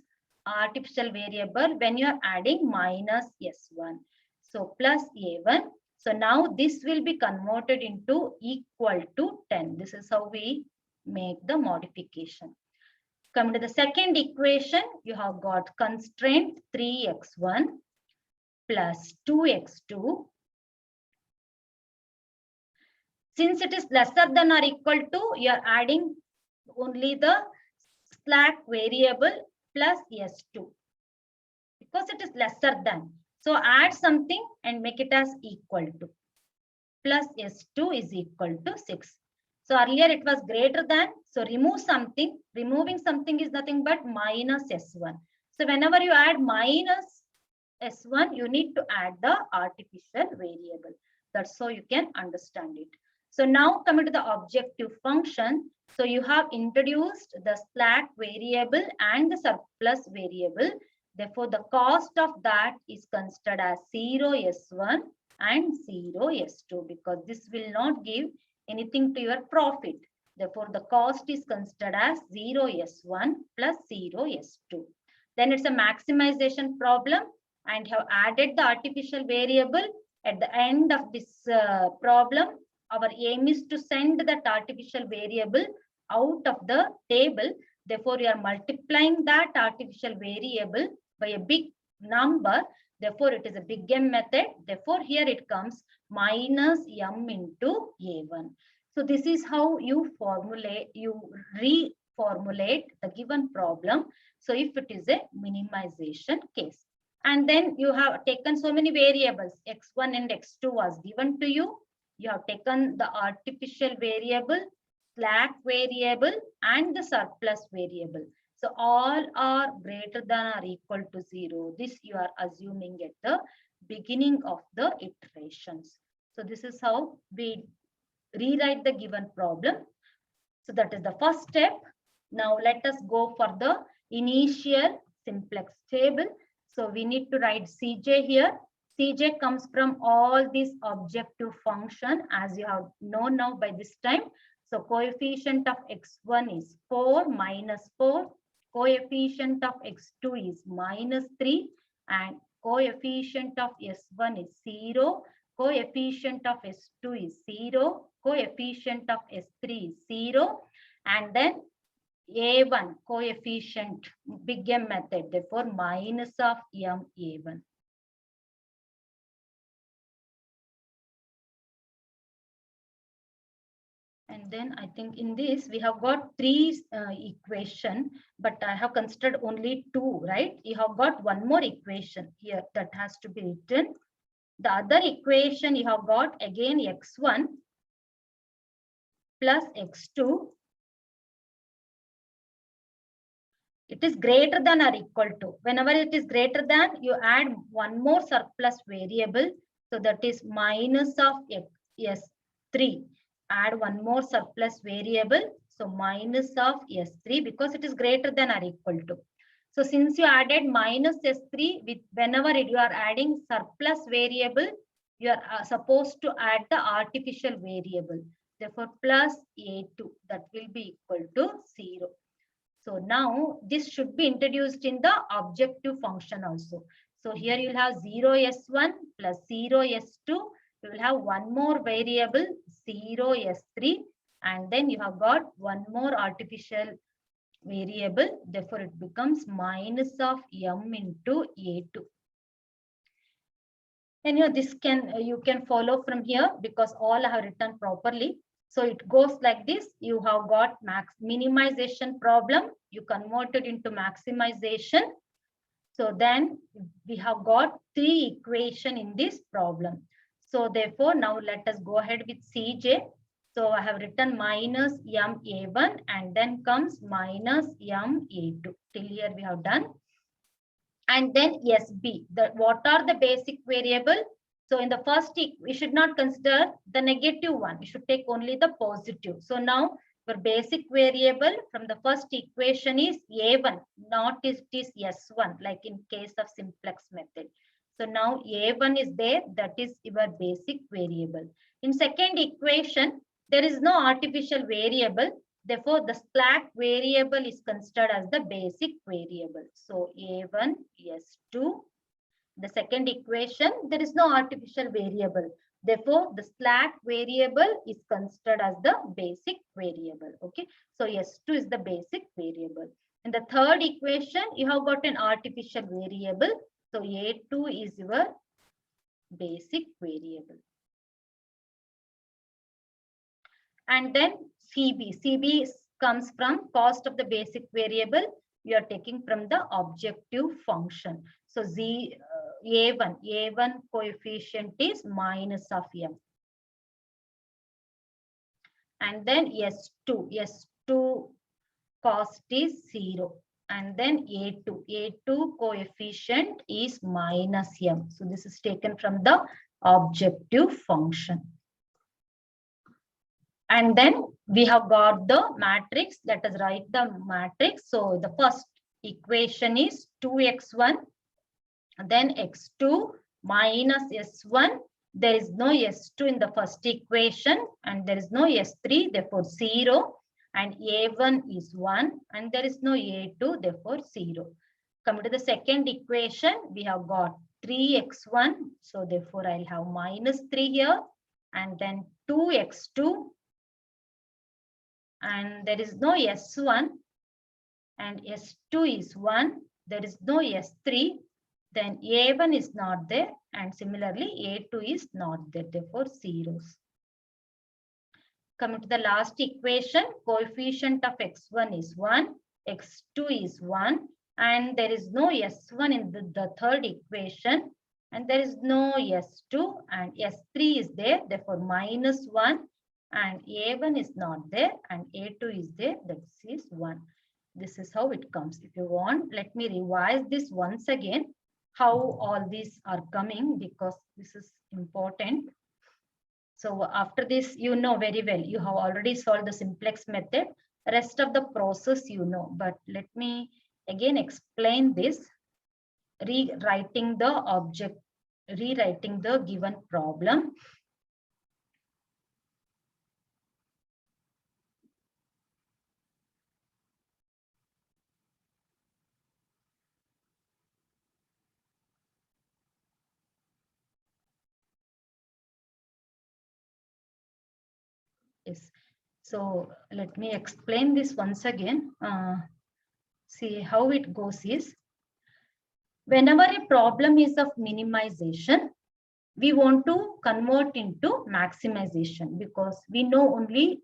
artificial variable when you are adding minus S1. So plus A1. So now this will be converted into equal to 10. This is how we make the modification. Come to the second equation, you have got constraint 3x1 plus 2x2. Since it is lesser than or equal to, you are adding only the slack variable plus S2 because it is lesser than. So add something and make it as equal to. Plus S2 is equal to 6. So earlier it was greater than. So remove something. Removing something is nothing but minus S1. So whenever you add minus S1, you need to add the artificial variable. That's so you can understand it. So now coming to the objective function. So you have introduced the slack variable and the surplus variable. Therefore, the cost of that is considered as 0 S1 and 0 S2 because this will not give anything to your profit. Therefore, the cost is considered as 0 S1 plus 0 S2. Then it's a maximization problem and have added the artificial variable. At the end of this problem, our aim is to send that artificial variable out of the table. Therefore, you are multiplying that artificial variable by a big number. Therefore, it is a big M method. Therefore, here it comes minus M into A1. So this is how you reformulate the given problem. So if it is a minimization case. And then you have taken so many variables, x1 and x2 was given to you. You have taken the artificial variable, slack variable, and the surplus variable. So all are greater than or equal to 0. This you are assuming at the beginning of the iterations. So this is how we rewrite the given problem. So that is the first step. Now let us go for the initial simplex table. So we need to write Cj here. Cj comes from all these objective function as you have known now by this time. So coefficient of x1 is 4 minus 4. Coefficient of x2 is minus 3. And coefficient of s1 is 0. Coefficient of s2 is 0. Coefficient of s3 is 0. And then A1 coefficient, big M method, therefore minus of M A1. And then I think in this we have got three equation, but I have considered only two, right? You have got one more equation here that has to be written. The other equation you have got again x1 plus x2. It is greater than or equal to. Whenever it is greater than, you add one more surplus variable. So that is minus of S3. Add one more surplus variable. So minus of S3 because it is greater than or equal to. So since you added minus S3, with whenever you are adding surplus variable, you are supposed to add the artificial variable. Therefore, plus A2, that will be equal to 0. So now this should be introduced in the objective function also. So here you'll have 0 S1 plus 0 S2. You will have one more variable 0 S3 and then you have got one more artificial variable. Therefore, it becomes minus of M into A2. And this you can follow from here because all I have written properly. So it goes like this. You have got minimization problem. You convert it into maximization. So then we have got three equation in this problem. So therefore, now let us go ahead with Cj. So I have written minus MA1 and then comes minus MA2. Till here we have done. And then SB, what are the basic variable? So in the first, we should not consider the negative one. We should take only the positive. So now Your basic variable from the first equation is A1, not it is S1, like in case of simplex method. So now A1 is there, that is your basic variable. In second equation, there is no artificial variable. Therefore, the slack variable is considered as the basic variable. So A1, S2. The second equation, there is no artificial variable. Therefore, the slack variable is considered as the basic variable. Okay. So S2 is the basic variable. In the third equation, you have got an artificial variable. So A2 is your basic variable. And then CB. CB comes from cost of the basic variable. You are taking from the objective function. So A1 coefficient is minus of M. And then S2 cost is 0. And then A2 coefficient is minus M. So this is taken from the objective function. And then we have got the matrix. Let us write the matrix. So the first equation is 2x1, then x2 minus s1. There is no s2 in the first equation, and there is no s3, therefore 0. And a1 is 1, and there is no a2, therefore 0. Coming to the second equation, we have got 3x1. So therefore I'll have minus 3 here, and then 2x2. And there is no S1, and S2 is 1. There is no S3. Then A1 is not there, and similarly A2 is not there, therefore zeros. Coming to the last equation, coefficient of x1 is 1, x2 is 1, and there is no S1 in the third equation, and there is no S2, and S3 is there, therefore minus 1. And A1 is not there, and A2 is there, that is 1. This is how it comes. If you want, let me revise this once again, how all these are coming, because this is important. So after this, you know very well, you have already solved the simplex method. The rest of the process you know, but let me again explain this, rewriting the given problem. Yes. So let me explain this once again. See how it goes is, whenever a problem is of minimization, we want to convert into maximization, because we know only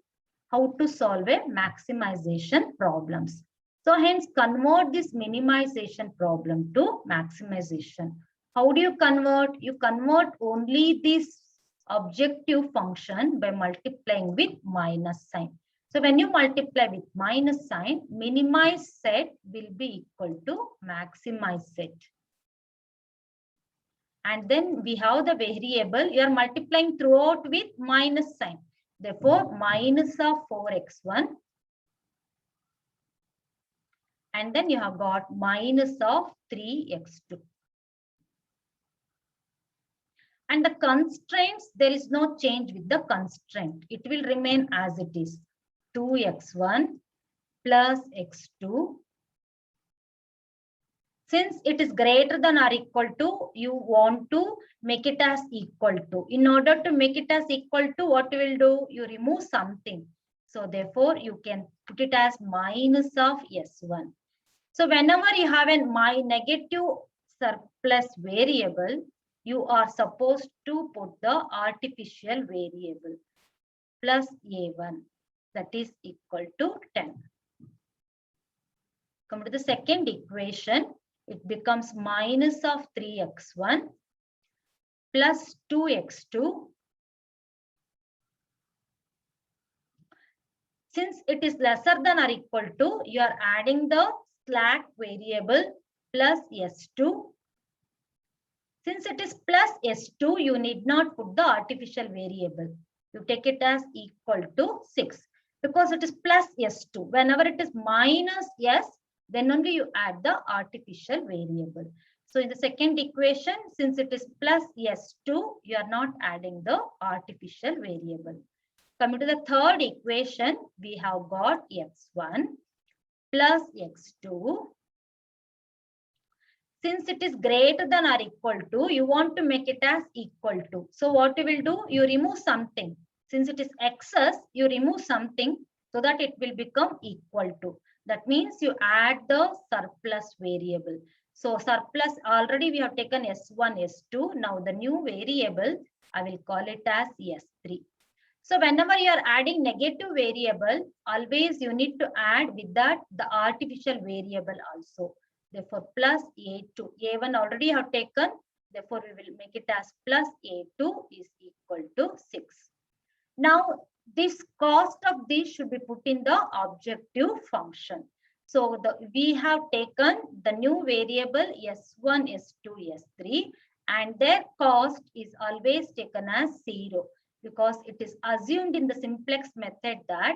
how to solve a maximization problems. So hence convert this minimization problem to maximization. How do you convert? You convert only this objective function by multiplying with minus sign. So when you multiply with minus sign, minimize set will be equal to maximize set. And then we have the variable, you are multiplying throughout with minus sign. Therefore, minus of 4x1. And then you have got minus of 3x2. And the constraints, there is no change with the constraint. It will remain as it is. 2x1 plus x2. Since it is greater than or equal to, you want to make it as equal to. In order to make it as equal to, what you will do? You remove something. So therefore, you can put it as minus of s1. So whenever you have a negative surplus variable, you are supposed to put the artificial variable plus a1, that is equal to 10. Come to the second equation, it becomes minus of 3x1 plus 2x2. Since it is lesser than or equal to, you are adding the slack variable plus s2. Since it is plus s2, you need not put the artificial variable. You take it as equal to 6. because it is plus S2. Whenever it is minus S, then only you add the artificial variable. So in the second equation, since it is plus S2, you are not adding the artificial variable. Coming to the third equation, we have got x1 plus x2. Since it is greater than or equal to, you want to make it as equal to. So what you will do, you remove something. Since it is excess, you remove something so that it will become equal to. That means you add the surplus variable. So surplus, already we have taken S1, S2. Now the new variable, I will call it as S3. So whenever you are adding negative variable, always you need to add with that the artificial variable also. Therefore, plus A2. A1 already have taken. Therefore, we will make it as plus A2 is equal to 6. Now, this cost of this should be put in the objective function. So, we have taken the new variable S1, S2, S3 and their cost is always taken as 0 because it is assumed in the simplex method that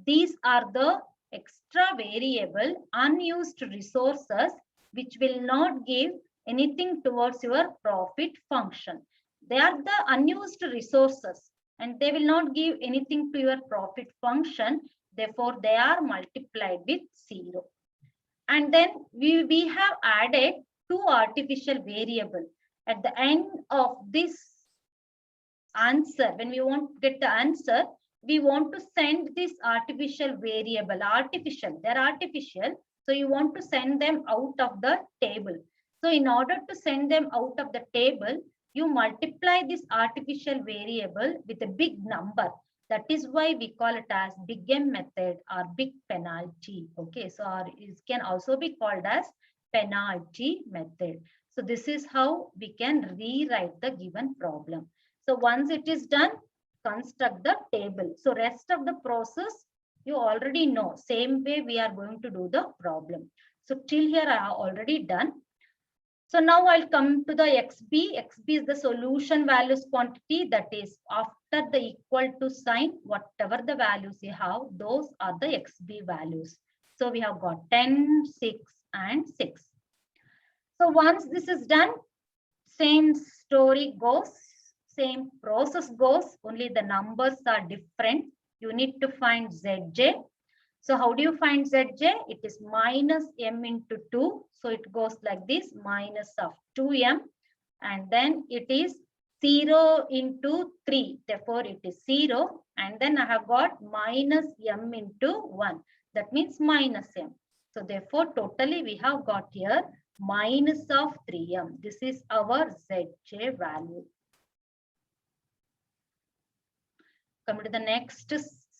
these are the extra variable unused resources which will not give anything towards your profit function. They are the unused resources and they will not give anything to your profit function. Therefore, they are multiplied with 0. And then we have added two artificial variables. At the end of this answer, when we want to get the answer, we want to send this artificial variable, they're artificial. So you want to send them out of the table. So in order to send them out of the table, you multiply this artificial variable with a big number. That is why we call it as big M method or big penalty. Okay, so it can also be called as penalty method. So this is how we can rewrite the given problem. So once it is done, construct the table. So rest of the process, you already know. Same way we are going to do the problem. So till here I have already done. So now I'll come to the XB. XB is the solution values quantity, that is after the equal to sign, whatever the values you have, those are the XB values. So we have got 10, 6 and 6. So once this is done, same story goes, same process goes, only the numbers are different. You need to find Zj. So how do you find Zj? It is minus m into 2. So it goes like this, minus of 2m. And then it is 0 into 3. Therefore, it is 0. And then I have got minus m into 1. That means minus m. So therefore, totally we have got here minus of 3m. This is our Zj value. Come to the next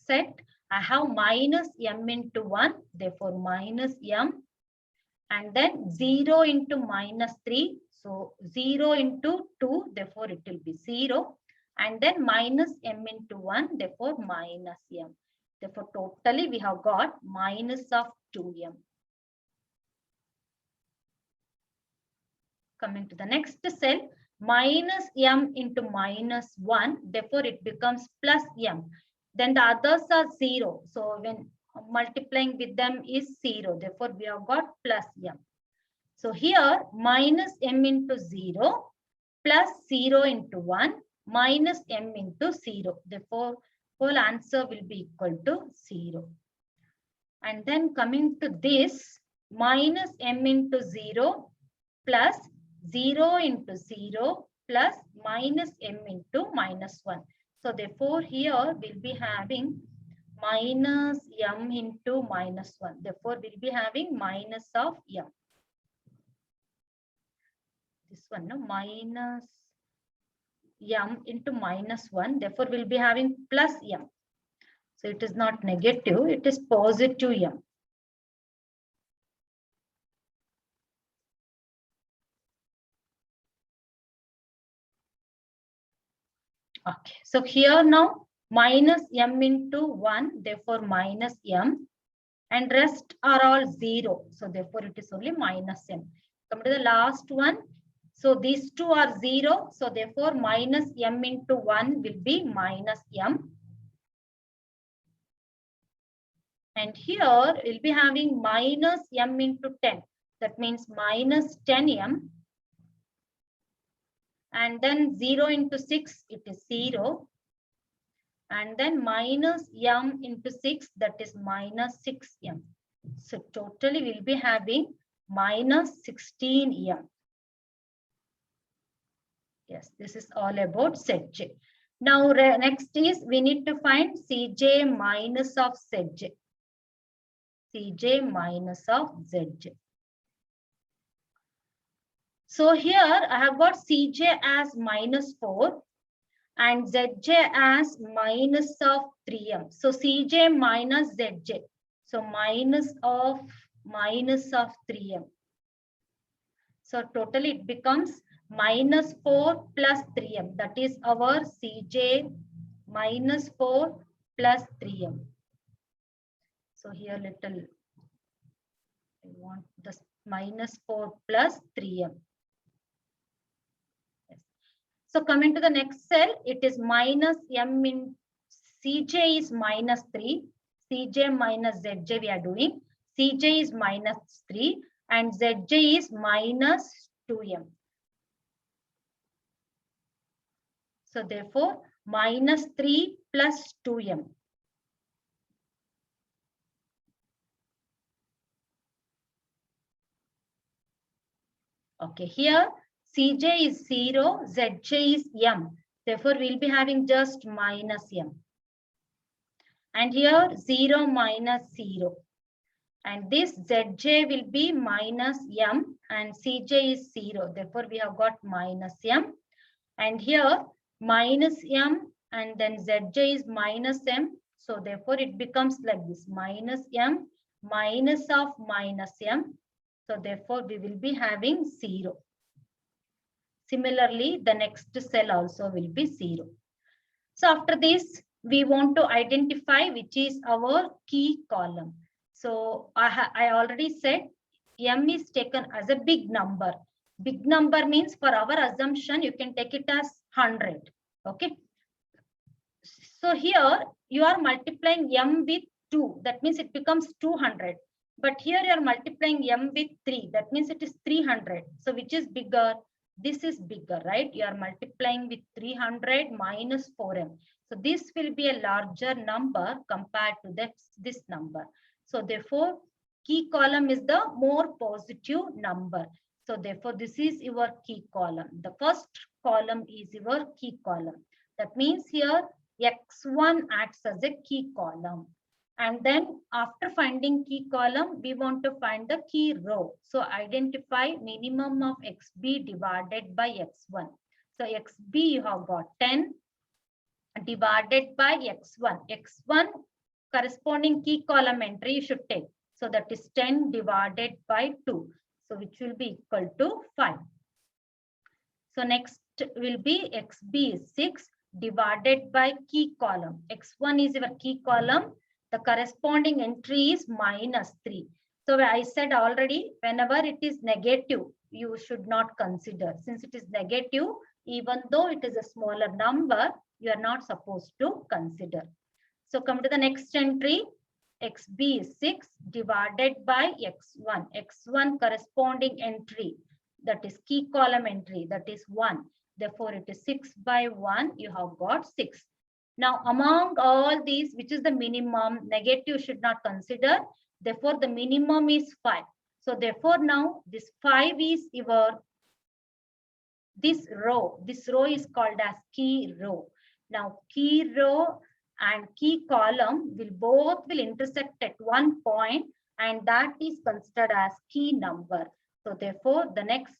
set. I have minus m into 1, therefore minus m. And then 0 into minus 3. So 0 into 2, therefore it will be 0. And then minus m into 1, therefore minus m. Therefore totally we have got minus of 2m. Coming to the next cell, minus m into minus 1, therefore it becomes plus m. Then the others are 0. So when multiplying with them is 0. Therefore, we have got plus m. So here minus m into 0 plus 0 into 1 minus m into 0. Therefore, whole answer will be equal to 0. And then coming to this, minus m into 0 plus 0 into 0 plus minus m into minus 1. So therefore, here we'll be having minus m into minus 1. Therefore, we'll be having minus of m. This one, no, minus m into minus 1. Therefore, we'll be having plus m. So it is not negative, it is positive m. Okay, so here now minus m into 1, therefore minus m, and rest are all 0. So therefore it is only minus m. Come to the last one. So these two are 0. So therefore minus m into 1 will be minus m. And here we'll be having minus m into 10. That means minus 10m. And then 0 into 6, it is 0. And then minus m into 6, that is minus 6m. So totally we'll be having minus 16m. Yes, this is all about Zj. Now next is we need to find Cj minus of Zj. Cj minus of Zj. So here I have got Cj as minus 4 and Zj as minus of 3m. So Cj minus Zj. So minus of 3m. So totally it becomes minus 4 plus 3m. That is our Cj minus 4 plus 3m. So here little, I want this minus 4 plus 3m. Yes. So coming to the next cell, it is minus m in Cj is minus 3. Cj minus Zj we are doing. Cj is minus 3 and Zj is minus 2m. So therefore, minus 3 plus 2m. Okay, here Cj is 0, Zj is m. Therefore, we'll be having just minus m. And here 0 minus 0. And this Zj will be minus m and Cj is 0. Therefore, we have got minus m. And here minus m and then Zj is minus m. So therefore, it becomes like this, minus m minus of minus m. So therefore, we will be having 0. Similarly, the next cell also will be 0. So after this, we want to identify which is our key column. So I already said m is taken as a big number. Big number means for our assumption, you can take it as 100. Okay. So here you are multiplying m with 2. That means it becomes 200. But here you are multiplying m with 3. That means it is 300. So which is bigger? This is bigger, right? You are multiplying with 300 minus 4m. So this will be a larger number compared to this number. So therefore, key column is the more positive number. So therefore, this is your key column. The first column is your key column. That means here x1 acts as a key column. And then after finding key column, we want to find the key row. So identify minimum of xb divided by x1. So xb you have got 10 divided by x1. x1 corresponding key column entry you should take. So that is 10 divided by 2. So which will be equal to 5. So next will be xb is 6 divided by key column. x1 is your key column. The corresponding entry is minus 3. So I said already, whenever it is negative, you should not consider. Since it is negative, even though it is a smaller number, you are not supposed to consider. So come to the next entry. xb is 6 divided by x1. x1 corresponding entry, that is key column entry, that is 1. Therefore, it is 6 by 1. You have got 6. Now, among all these, which is the minimum? Negative should not consider. Therefore, the minimum is 5. So, therefore, now this 5 is your this row. This row is called as key row. Now, key row and key column will intersect at one point, and that is considered as key number. So, therefore, the next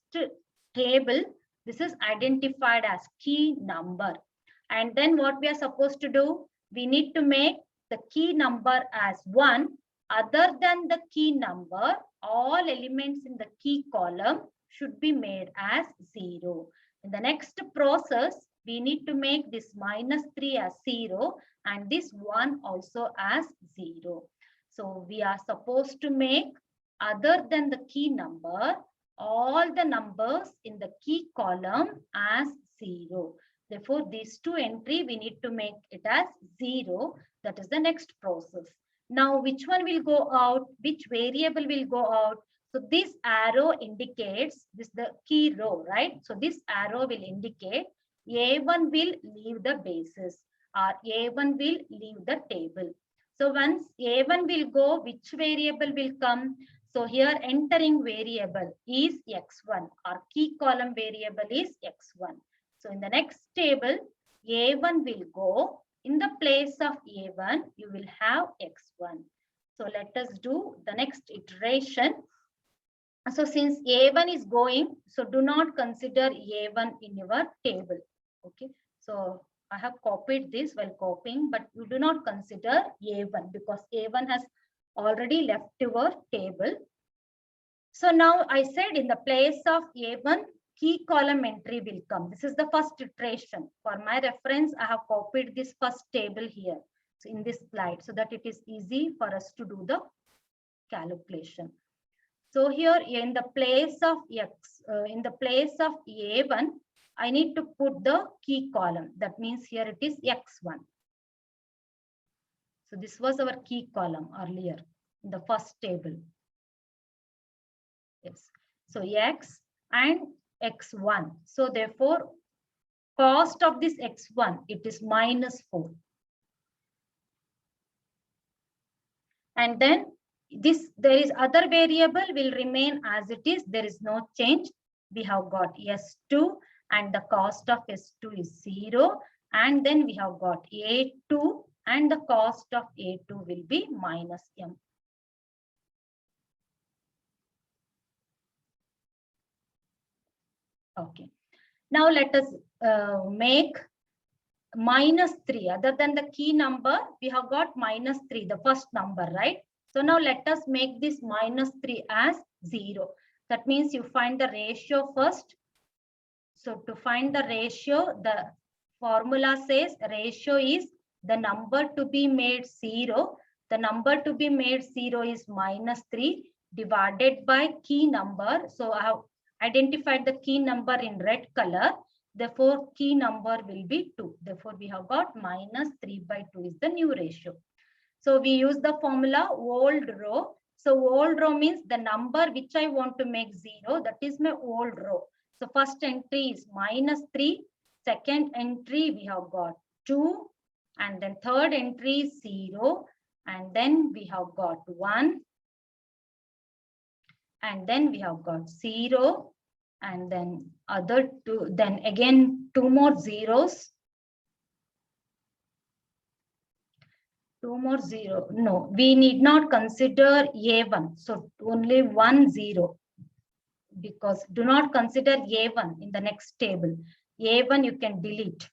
table, this is identified as key number. And then what we are supposed to do, we need to make the key number as 1. Other than the key number, all elements in the key column should be made as 0. In the next process, we need to make this minus 3 as 0 and this 1 also as 0. So we are supposed to make, other than the key number, all the numbers in the key column as 0. Therefore, these two entry, we need to make it as 0. That is the next process. Now, which one will go out? Which variable will go out? So this arrow indicates this the key row, right? So this arrow will indicate A1 will leave the basis or A1 will leave the table. So once A1 will go, which variable will come? So here entering variable is X1 or key column variable is X1. So in the next table, A1 will go. In the place of A1, you will have X1. So let us do the next iteration. So since A1 is going, so do not consider A1 in your table. Okay. So I have copied this while copying, but you do not consider A1 because A1 has already left your table. So now I said in the place of A1, key column entry will come. This is the first iteration. For my reference, I have copied this first table here, so in this slide, so that it is easy for us to do the calculation. So here in the place of in the place of A1, I need to put the key column. That means here it is X1. So this was our key column earlier in the first table. Yes. So X and X1. So therefore, cost of this X1, it is -4. And then this, there is other variable will remain as it is. There is no change. We have got S2 and the cost of S2 is 0. And then we have got A2 and the cost of A2 will be -M. Okay. Now let us make -3. Other than the key number, we have got -3, the first number, right? So now let us make this -3 as 0. That means you find the ratio first. So to find the ratio, the formula says ratio is the number to be made 0. The number to be made 0 is -3 divided by key number. So I have identified the key number in red color. Therefore, key number will be 2. Therefore, we have got -3/2 is the new ratio. So we use the formula old row. So old row means the number which I want to make 0. That is my old row. So first entry is -3. Second entry we have got 2. And then third entry is 0. And then we have got 1. And then we have got 0. And then other two, then again 2 more zeros. 2 more 0. No, we need not consider A1. So only 1 0. Because do not consider A1 in the next table. A1 you can delete.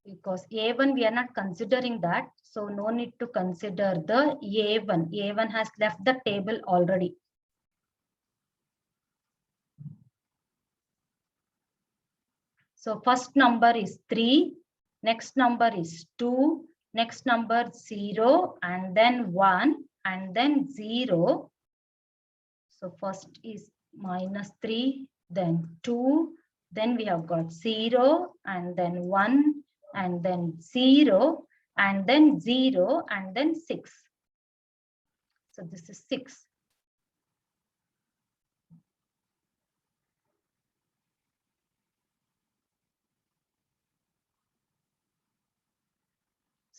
Because A1 we are not considering that. So no need to consider the A1. A1 has left the table already. So first number is 3, next number is 2, next number 0, and then 1, and then 0. So first is -3, then 2, then we have got 0, and then 1, and then 0, and then 0, and then 6. So this is 6.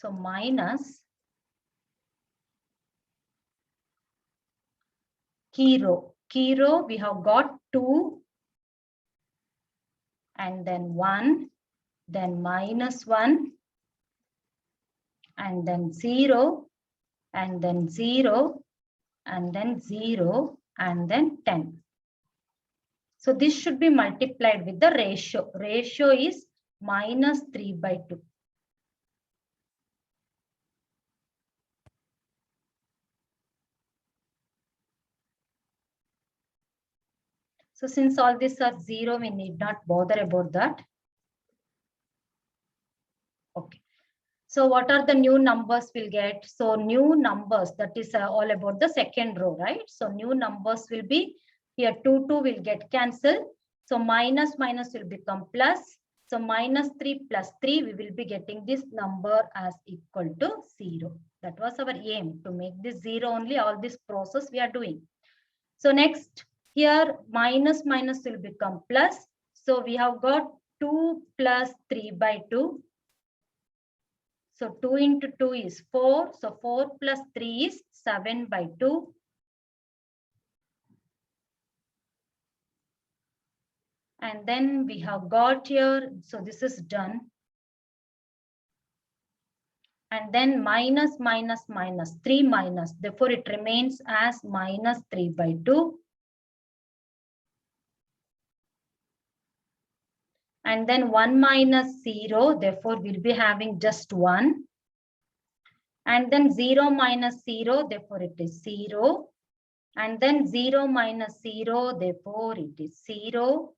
So minus key row. Key row we have got 2 and then 1, then -1 and then 0 and then 0 and then 0 and then 10. So this should be multiplied with the ratio. Ratio is -3/2. So since all these are 0, we need not bother about that. Okay. So what are the new numbers we'll get? So new numbers, that is all about the second row, right? So new numbers will be here 2 will get cancelled. So minus will become plus. So minus 3 plus 3, we will be getting this number as equal to 0. That was our aim, to make this 0 only, all this process we are doing. So next, here minus minus will become plus. So we have got 2 plus 3 by 2. So 2 into 2 is 4. So 4 plus 3 is 7 by 2. And then we have got here, so this is done. And then minus minus minus 3 minus, therefore it remains as minus 3 by 2. And then 1 minus 0, therefore we'll be having just 1. And then 0 minus 0, therefore it is 0. And then 0 minus 0, therefore it is 0.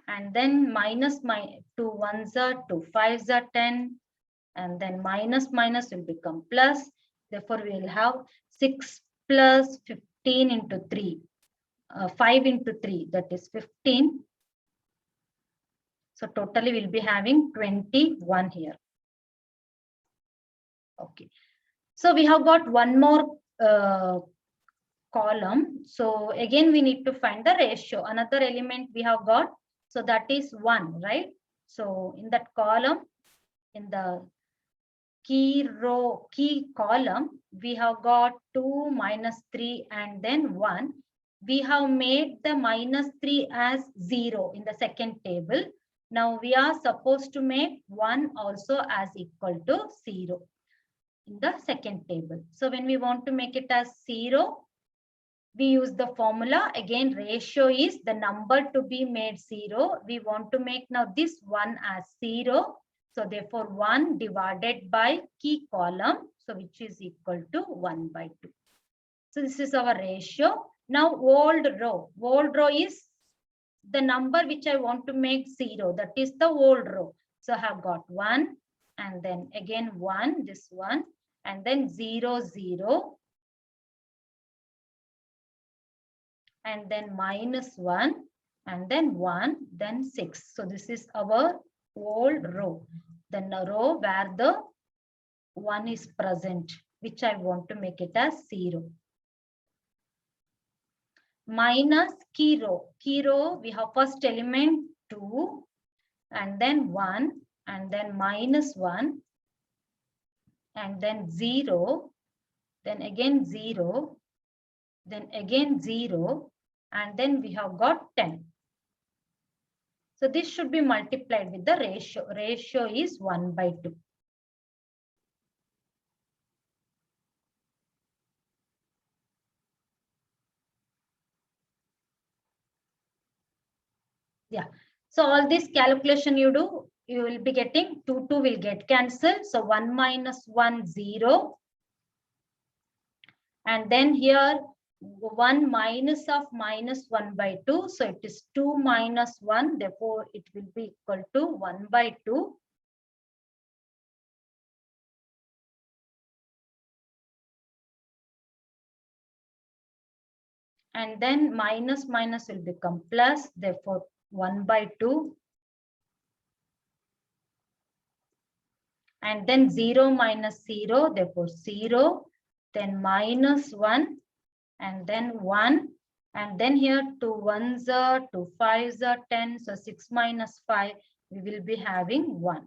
And then minus my 2 ones are 2 5s are 10. And then minus minus will become plus. Therefore, we will have 6 plus 15 into 3. 5 into 3, that is 15. So totally we'll be having 21 here. Okay. So we have got one more column. So again, we need to find the ratio. Another element we have got. So that is 1, right? So in that column, in the key row, key column, we have got 2, minus 3, and then 1. We have made the minus 3 as 0 in the second table. Now we are supposed to make 1 also as equal to 0 in the second table. So when we want to make it as 0, we use the formula. Again, ratio is the number to be made 0. We want to make now this 1 as 0. So therefore 1 divided by key column, so which is equal to 1 by 2. So this is our ratio. Now old row is the number which I want to make 0. That is the old row. So I have got 1 and then again 1, this one, and then 0, 0. And then minus 1, and then 1, then 6. So this is our old row. Then a row where the 1 is present, which I want to make it as 0. Minus key row. Key row, we have first element 2, and then 1, and then minus 1, and then 0, then again 0, then again 0, and then we have got 10. So this should be multiplied with the ratio. Ratio is 1 by 2. Yeah. So all this calculation you do, you will be getting 2 will get cancelled. So 1 minus 1, 0. And then here 1 minus of minus 1 by 2. So it is 2 minus 1. Therefore, it will be equal to 1 by 2. And then minus minus will become plus. Therefore, 1 by 2. And then 0 minus 0. Therefore, 0. Then minus 1. And then 1. And then here 2 1s are 2 5s are 10. So 6 minus 5, we will be having 1.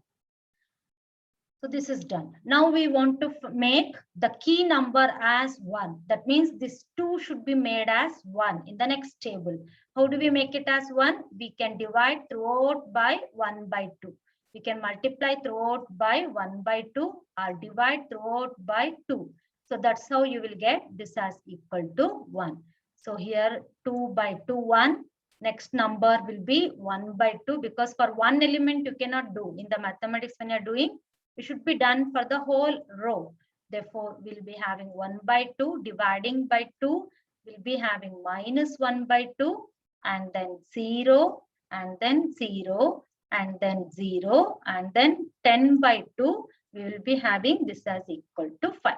So this is done. Now we want to make the key number as 1. That means this 2 should be made as 1 in the next table. How do we make it as 1? We can divide throughout by 1 by 2. We can multiply throughout by 1 by 2 or divide throughout by 2. So that's how you will get this as equal to 1. So here 2 by 2, 1. Next number will be 1 by 2, because for one element you cannot do. In the mathematics when you are doing, it should be done for the whole row. Therefore, we'll be having 1 by 2, dividing by 2, we'll be having minus 1 by 2, and then 0, and then 0, and then 0, and then 10 by 2, we will be having this as equal to 5.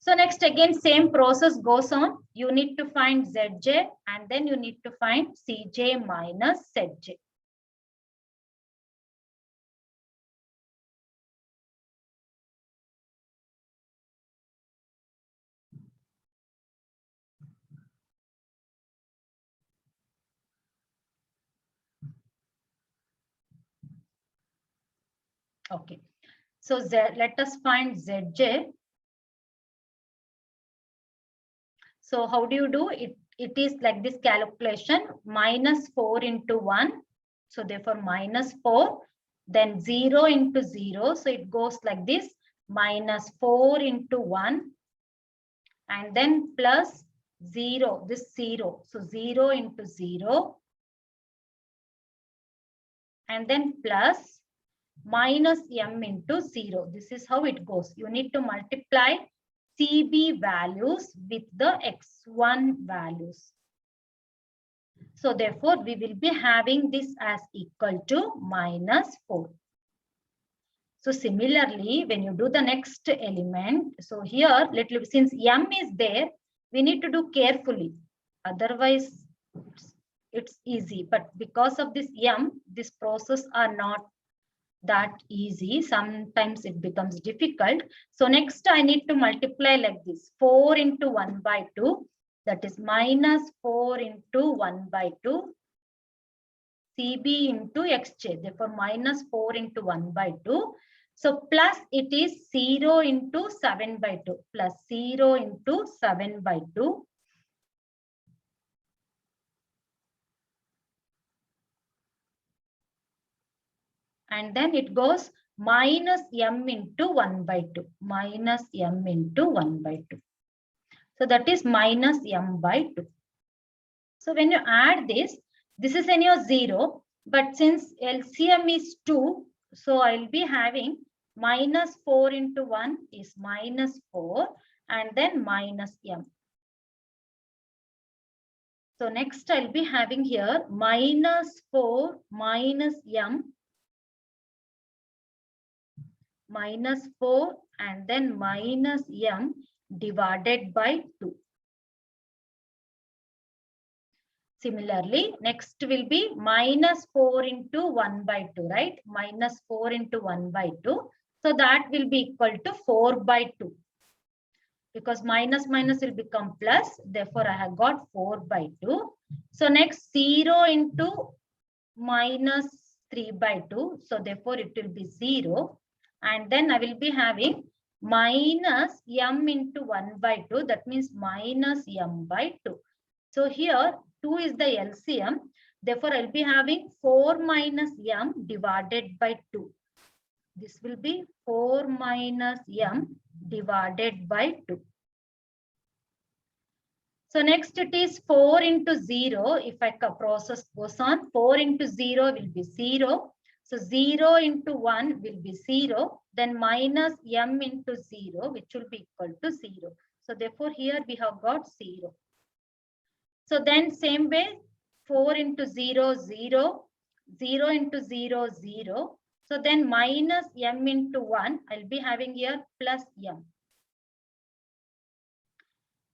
So next again, same process goes on. You need to find Zj and then you need to find Cj minus Zj. Okay. So let us find Zj. So how do you do it? It is like this calculation, minus 4 into 1. So therefore minus 4, then 0 into 0. So it goes like this, minus 4 into 1, and then plus 0, this 0. So 0 into 0, and then plus minus m into 0. This is how it goes. You need to multiply CB values with the X1 values. So therefore, we will be having this as equal to minus 4. So similarly, when you do the next element, so here, since m is there, we need to do carefully. Otherwise, it's easy. But because of this m, this process are not that easy. Sometimes it becomes difficult. So next I need to multiply like this, 4 into 1 by 2, that is minus 4 into 1 by 2 CB into Xj, therefore minus 4 into 1 by 2. So plus it is 0 into 7 by 2, plus 0 into 7 by 2. And then it goes minus m into 1 by 2, minus m into 1 by 2. So that is minus m by 2. So when you add this is in your 0, but since LCM is 2, so I'll be having minus 4 into 1 is minus 4, and then minus m. So next I'll be having here minus 4 minus m, minus 4 and then minus m divided by 2. Similarly, next will be minus 4 into 1 by 2, right? Minus 4 into 1 by 2. So that will be equal to 4 by 2. Because minus minus will become plus. Therefore, I have got 4 by 2. So next 0 into minus 3 by 2. So therefore, it will be 0. And then I will be having minus m into 1 by 2. That means minus m by 2. So here 2 is the LCM. Therefore, I'll be having 4 minus m divided by 2. This will be 4 minus m divided by 2. So next it is 4 into 0. If I process goes on, 4 into 0 will be 0. So 0 into 1 will be 0. Then minus m into 0, which will be equal to 0. So therefore, here we have got 0. So then same way, 4 into 0, 0, 0 into 0, 0. So then minus m into 1, I'll be having here plus m.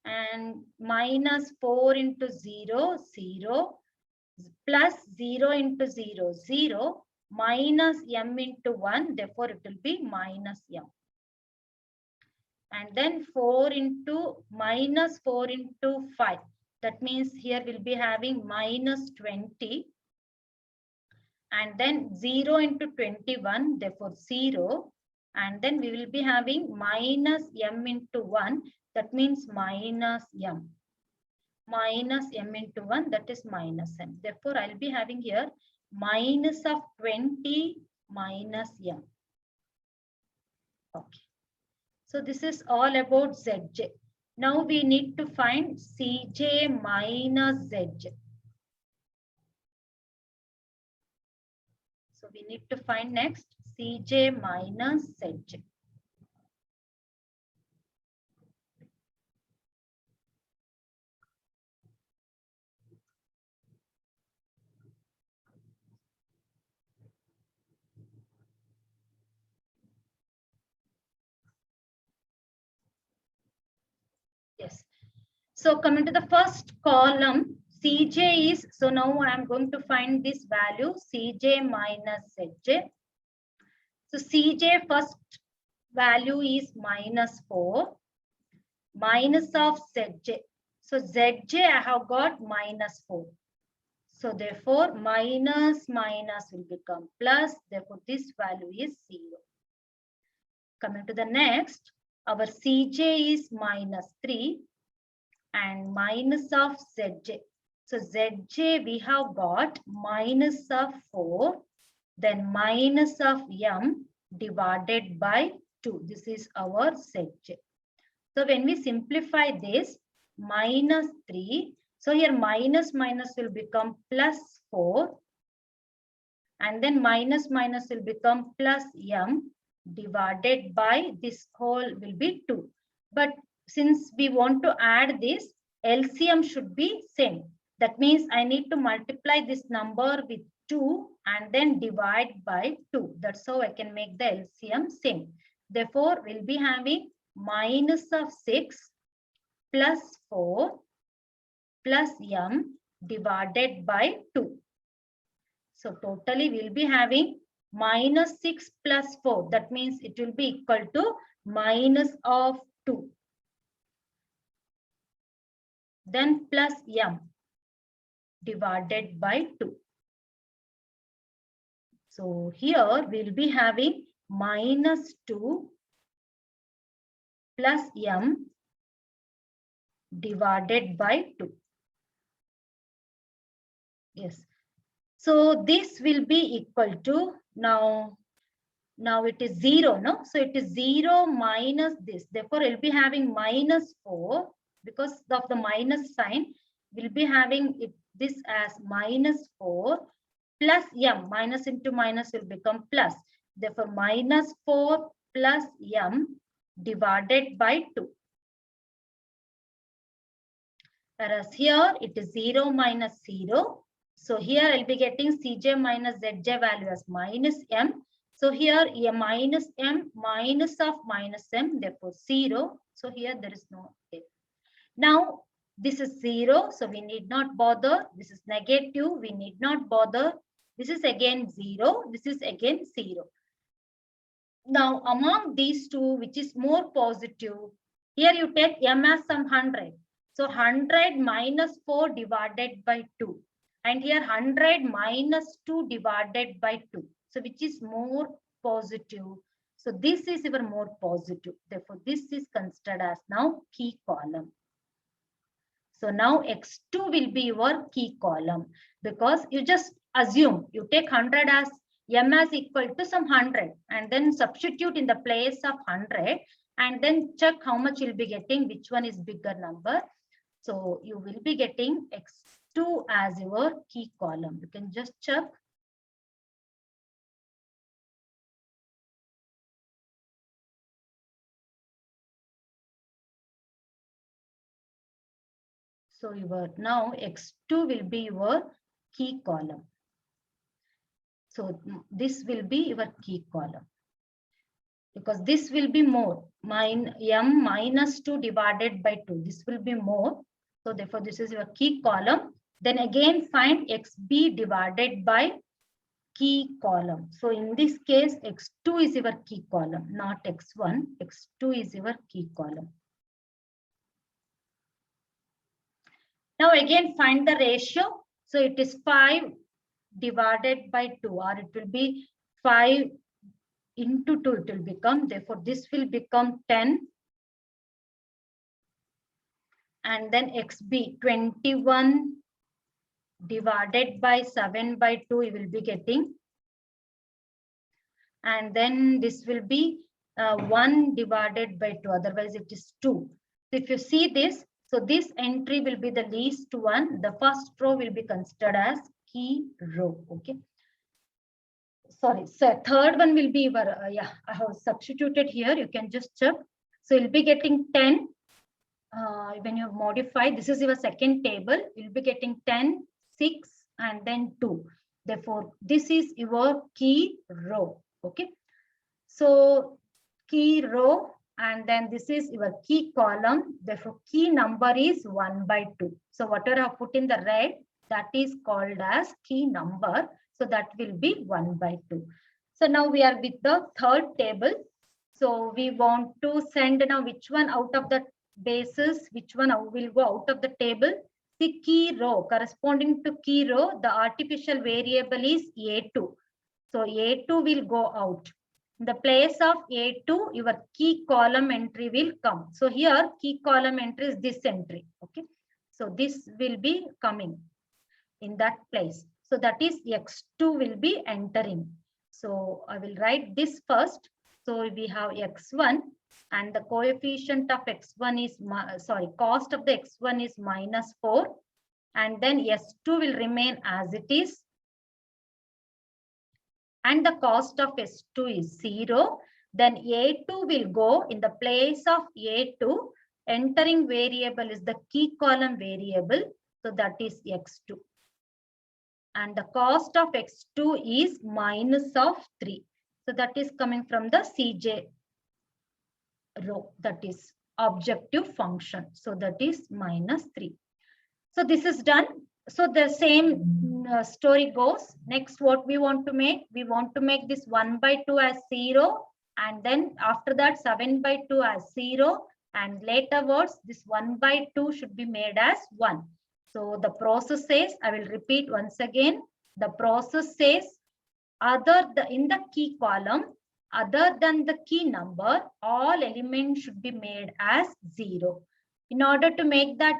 And minus 4 into 0, 0, plus 0 into 0, 0, minus m into 1, therefore it will be minus m. And then 4 into minus 4 into 5. That means here we'll be having minus 20. And then 0 into 21, therefore 0. And then we will be having minus m into 1. That means minus m. Minus m into 1, that is minus m. Therefore, I'll be having here minus of 20 minus m. Okay. So this is all about Zj. Now we need to find Cj minus Zj. So we need to find next Cj minus Zj. So coming to the first column, Cj is, so now I am going to find this value, Cj minus Zj. So Cj first value is minus 4, minus of Zj. So Zj I have got minus 4. So therefore minus will become plus. Therefore this value is 0. Coming to the next, our Cj is minus 3 and minus of Zj. So Zj we have got minus of 4, then minus of m divided by 2. This is our Zj. So when we simplify this, minus 3, so here minus will become plus 4, and then minus will become plus m divided by this whole will be 2. But since we want to add this, LCM should be same. That means I need to multiply this number with 2 and then divide by 2. That's how I can make the LCM same. Therefore, we'll be having minus of 6 plus 4 plus m divided by 2. So totally we'll be having minus 6 plus 4. That means it will be equal to minus of 2. Then plus m divided by 2. So here we'll be having minus 2 plus m divided by 2. Yes. So this will be equal to, now it is 0, no? So it is 0 minus this. Therefore, we'll be having minus 4 because of the minus sign. We'll be having this as minus 4 plus m. Minus into minus will become plus. Therefore, minus 4 plus m divided by 2. Whereas here it is 0 minus 0. So here I'll be getting Cj minus Zj value as minus m. So here a minus m minus of minus m, therefore 0. So here there is no m. Now this is 0, so we need not bother. This is negative, we need not bother. This is again 0, this is again 0. Now among these two, which is more positive, here you take m as some 100. So 100 minus 4 divided by 2. And here 100 minus 2 divided by 2. So which is more positive? So this is your more positive. Therefore, this is considered as now key column. So now X2 will be your key column because you just assume you take 100 as m as equal to some 100 and then substitute in the place of 100 and then check how much you'll be getting, which one is bigger number. So you will be getting X2 as your key column. You can just check. So your now X2 will be your key column. So this will be your key column because this will be more. M minus 2 divided by 2. This will be more. So therefore, this is your key column. Then again find XB divided by key column. So in this case, X2 is your key column, not X1. X2 is your key column. Now again find the ratio. So it is 5 divided by 2, or it will be 5 into 2 it will become. Therefore, this will become 10. And then XB 21 divided by 7 by 2 you will be getting. And then this will be 1 divided by 2. Otherwise, it is 2. So if you see this, so this entry will be the least one. The first row will be considered as key row. Okay. Sorry, so third one will be your, I have substituted here. You can just check. So you'll be getting 10. When you modify, this is your second table. You'll be getting 10, 6, and then 2. Therefore, this is your key row. Okay. So key row And then this is your key column. Therefore, key number is 1 by 2. So whatever I have put in the red, that is called as key number. So that will be 1 by 2. So now we are with the third table. So we want to send now which one out of the bases, which one will go out of the table. The key row corresponding to key row, the artificial variable is A2. So A2 will go out. In the place of A2, your key column entry will come. So here key column entry is this entry. Okay. So this will be coming in that place. So that is X2 will be entering. So I will write this first. So we have X1 and the coefficient of X1 is, cost of the X1 is -4. And then S2 will remain as it is. And the cost of S2 is 0. Then A2 will go in the place of A2. Entering variable is the key column variable. So that is X2. And the cost of X2 is -3. So that is coming from the CJ row, that is objective function. So that is -3. So this is done. So the same story goes. Next, what we want to make? We want to make this 1 by 2 as 0. And then after that, 7 by 2 as 0. And later words, this 1 by 2 should be made as 1. So the process says, I will repeat once again. The process says, in the key column, other than the key number, all elements should be made as 0. In order to make that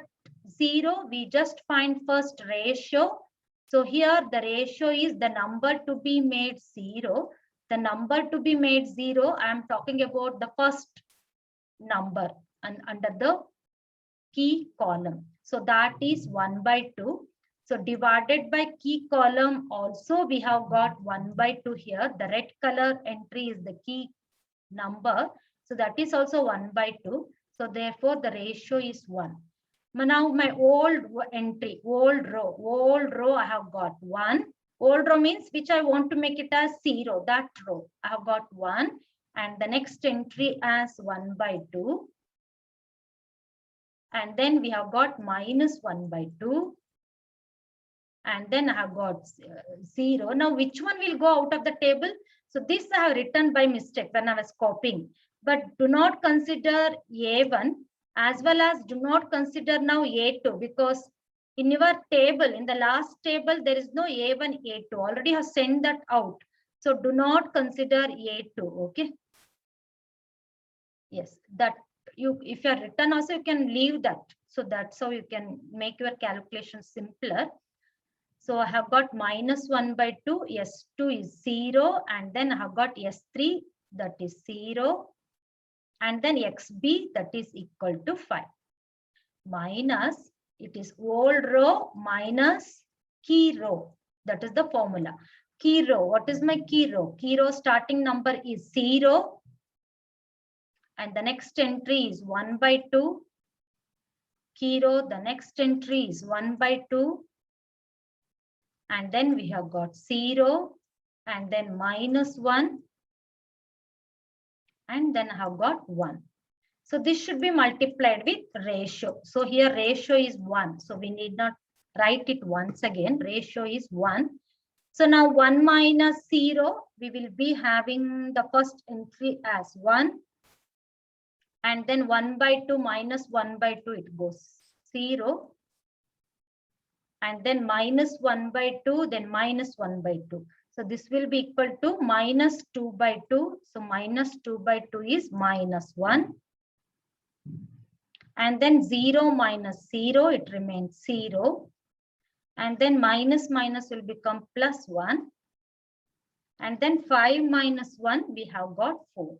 0, we just find first ratio. So here the ratio is the number to be made 0. The number to be made 0, I am talking about the first number and under the key column. So that is 1 by 2. So divided by key column also we have got 1 by 2 here. The red color entry is the key number. So that is also 1 by 2. So therefore the ratio is 1. Now my old entry, old row I have got 1. Old row means which I want to make it as 0. That row I have got 1. And the next entry as 1 by 2. And then we have got -1 by 2. And then I have got 0. Now which one will go out of the table? So this I have written by mistake when I was copying. But do not consider A1 as well as do not consider now A2, because in your table, in the last table, there is no A1, A2. Already have sent that out. So do not consider A2. Okay. Yes, that you, if you are written also, you can leave that. So that's how you can make your calculation simpler. So I have got -1 by 2, S2 is 0, and then I have got S3, that is 0, and then XB, that is equal to 5. Minus, it is old row minus key row, that is the formula. Key row, what is my key row? Key row starting number is 0, and the next entry is 1 by 2. Key row, the next entry is 1 by 2. And then we have got 0 and then -1 and then I have got 1. So this should be multiplied with ratio. So here ratio is 1. So we need not write it once again. Ratio is 1. So now 1 minus 0, we will be having the first entry as 1. And then 1 by 2 minus 1 by 2, it goes 0. And then -1 by 2, then -1 by 2. So this will be equal to -2 by 2. So -2 by 2 is -1. And then 0 minus 0, it remains 0. And then minus will become +1. And then 5 minus 1, we have got 4.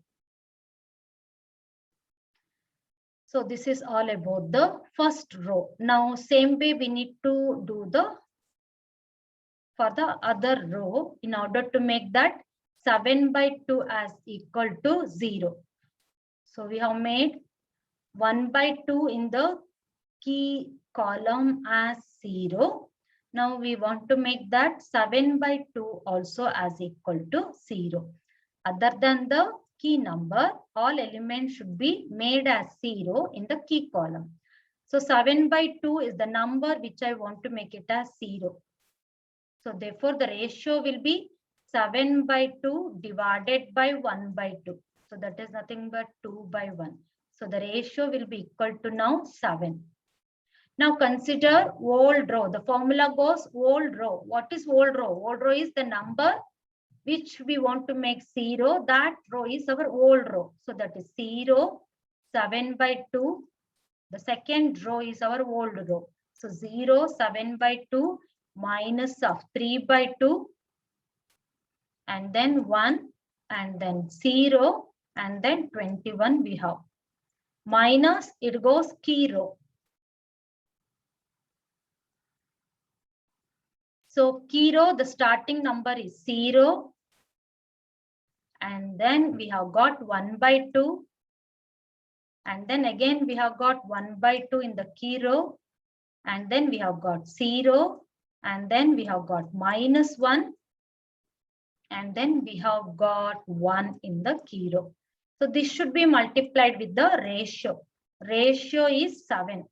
So this is all about the first row. Now, same way we need to do for the other row in order to make that 7 by 2 as equal to 0. So we have made 1 by 2 in the key column as 0. Now we want to make that 7 by 2 also as equal to 0. Other than the key number, all elements should be made as 0 in the key column. So 7 by 2 is the number which I want to make it as 0. So therefore the ratio will be 7 by 2 divided by 1 by 2. So that is nothing but 2 by 1. So the ratio will be equal to now 7. Now consider old row. The formula goes old row. What is old row? Old row is the number which we want to make 0. That row is our old row. So that is 0, 7 by 2. The second row is our old row. So 0, 7 by 2 minus of 3 by 2. And then 1 and then 0 and then 21 we have. Minus, it goes key row. So key row, the starting number is 0. And then we have got 1 by 2. And then again we have got 1 by 2 in the key row. And then we have got 0. And then we have got minus 1. And then we have got 1 in the key row. So this should be multiplied with the ratio. Ratio is 7.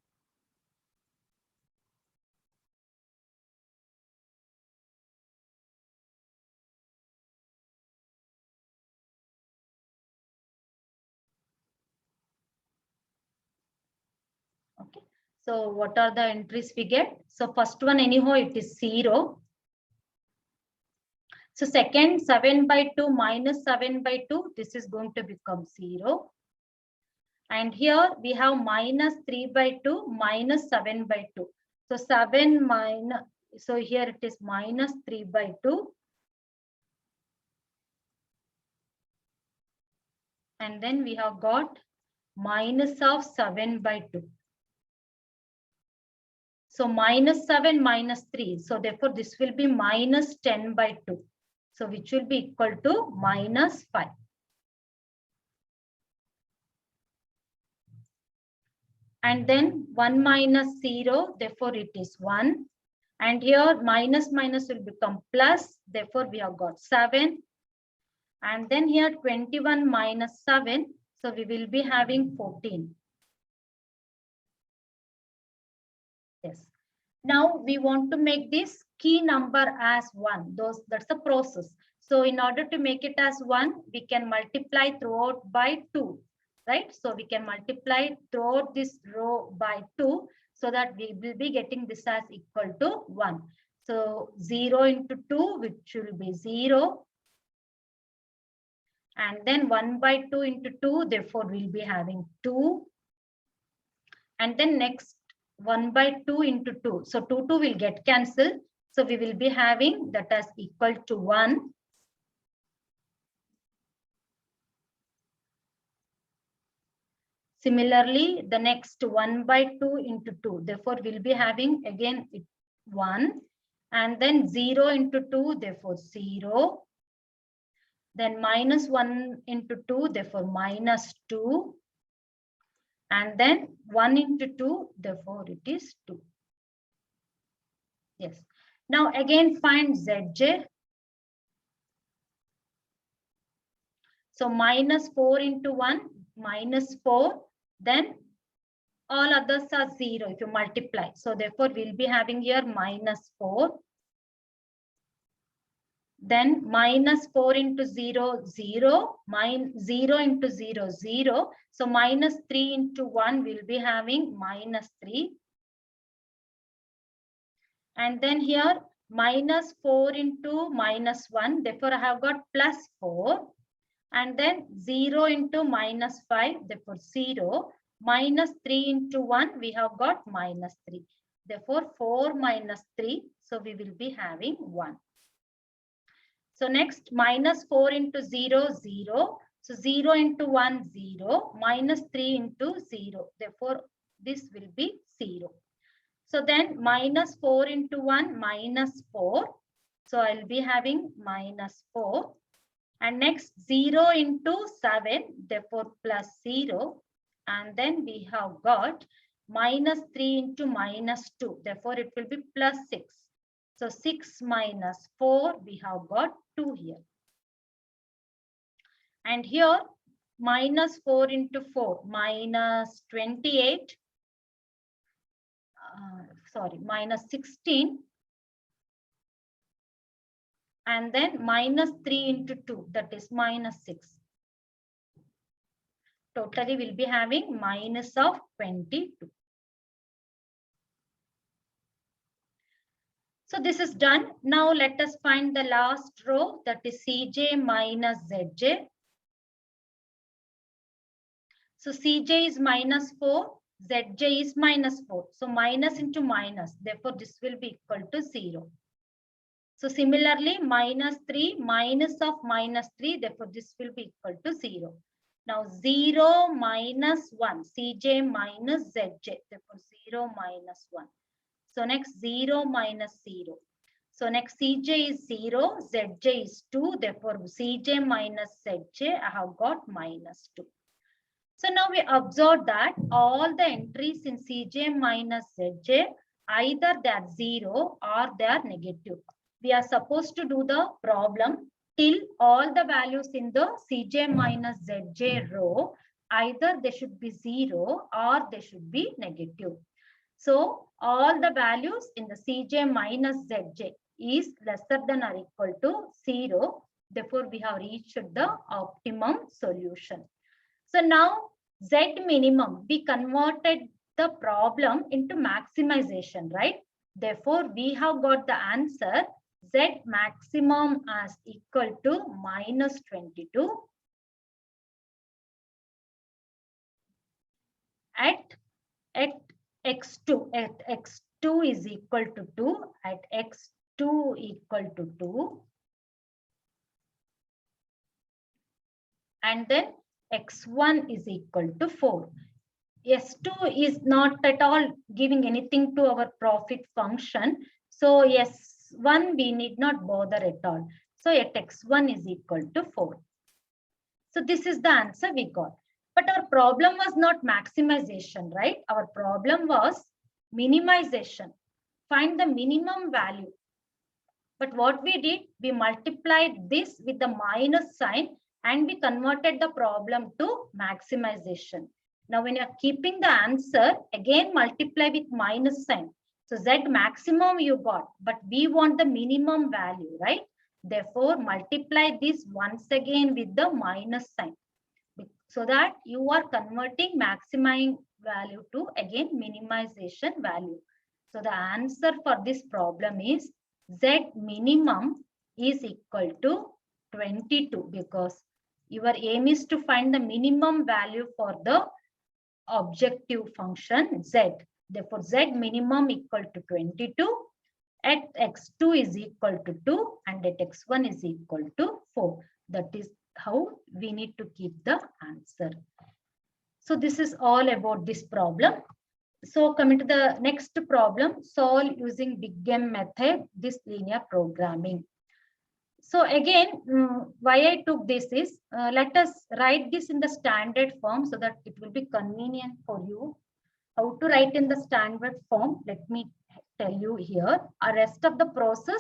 Okay. So what are the entries we get? So first one anyhow it is 0. So second 7 by 2 minus 7 by 2, this is going to become 0. And here we have minus 3 by 2 minus 7 by 2. So 7 minus, so here it is minus 3 by 2. And then we have got minus of 7 by 2. So minus 7 minus 3. So therefore this will be minus 10 by 2. So which will be equal to minus 5. And then 1 minus 0, therefore it is 1. And here minus minus will become plus, therefore we have got 7. And then here 21 minus 7, so we will be having 14. Yes. Now we want to make this key number as 1. That's the process. So in order to make it as 1, we can multiply throughout by 2. Right? So we can multiply throughout this row by 2 so that we will be getting this as equal to 1. So 0 into 2, which will be 0. And then 1 by 2 into 2, therefore we'll be having 2. And then next 1 by 2 into 2. So 2 will get cancelled. So we will be having that as equal to 1. Similarly, the next 1 by 2 into 2. Therefore, we'll be having again 1. And then 0 into 2, therefore 0. Then minus 1 into 2, therefore minus 2. And then 1 into 2, therefore it is 2. Yes. Now again find Zj. So minus 4 into 1, minus 4. Then all others are 0 if you multiply. So therefore we'll be having here minus 4. Then minus 4 into 0, 0. 0 into 0, 0. So minus 3 into 1 will be having minus 3. And then here minus 4 into minus 1. Therefore I have got plus 4. And then 0 into minus 5. Therefore 0. Minus 3 into 1. We have got minus 3. Therefore 4 minus 3. So we will be having 1. So next minus 4 into 0, 0. So 0 into 1, 0. Minus 3 into 0. Therefore, this will be 0. So then minus 4 into 1, minus 4. So I'll be having minus 4. And next 0 into 7. Therefore, plus 0. And then we have got minus 3 into minus 2. Therefore, it will be plus 6. So 6 minus 4, we have got 2 here. And here minus 4 into 4, minus 28. Sorry, minus 16. And then minus 3 into 2, that is minus 6. Totally we'll be having minus of 22. So this is done. Now let us find the last row, that is Cj minus Zj. So Cj is minus 4, Zj is minus 4. So minus into minus, therefore this will be equal to 0. So similarly, minus 3, minus of minus 3, therefore this will be equal to 0. Now 0 minus 1, Cj minus Zj, therefore 0 minus 1. So next 0 minus 0. So next Cj is 0, Zj is 2, therefore Cj minus Zj, I have got minus 2. So now we observe that all the entries in Cj minus Zj, either they are 0 or they are negative. We are supposed to do the problem till all the values in the Cj minus Zj row, either they should be 0 or they should be negative. So all the values in the Cj minus Zj is lesser than or equal to 0. Therefore, we have reached the optimum solution. So now Z minimum, we converted the problem into maximization, right? Therefore, we have got the answer Z maximum as equal to minus 22 at x2, at x2 is equal to 2, at x2 equal to 2, and then x1 is equal to 4. S2 is not at all giving anything to our profit function. So S1 we need not bother at all. So at x1 is equal to 4. So this is the answer we got. But our problem was not maximization, right? Our problem was minimization. Find the minimum value. But what we did, we multiplied this with the minus sign and we converted the problem to maximization. Now, when you're keeping the answer, again multiply with minus sign. So Z maximum you got, but we want the minimum value, right? Therefore, multiply this once again with the minus sign, so that you are converting maximizing value to again minimization value. So the answer for this problem is Z minimum is equal to 22, because your aim is to find the minimum value for the objective function Z. Therefore, Z minimum equal to 22, at x2 is equal to 2, and at x1 is equal to 4. That is how we need to keep the answer. So this is all about this problem. So coming to the next problem, solve using Big M method, this linear programming. So again, why I took this is, let us write this in the standard form so that it will be convenient for you. How to write in the standard form, let me tell you here. The rest of the process,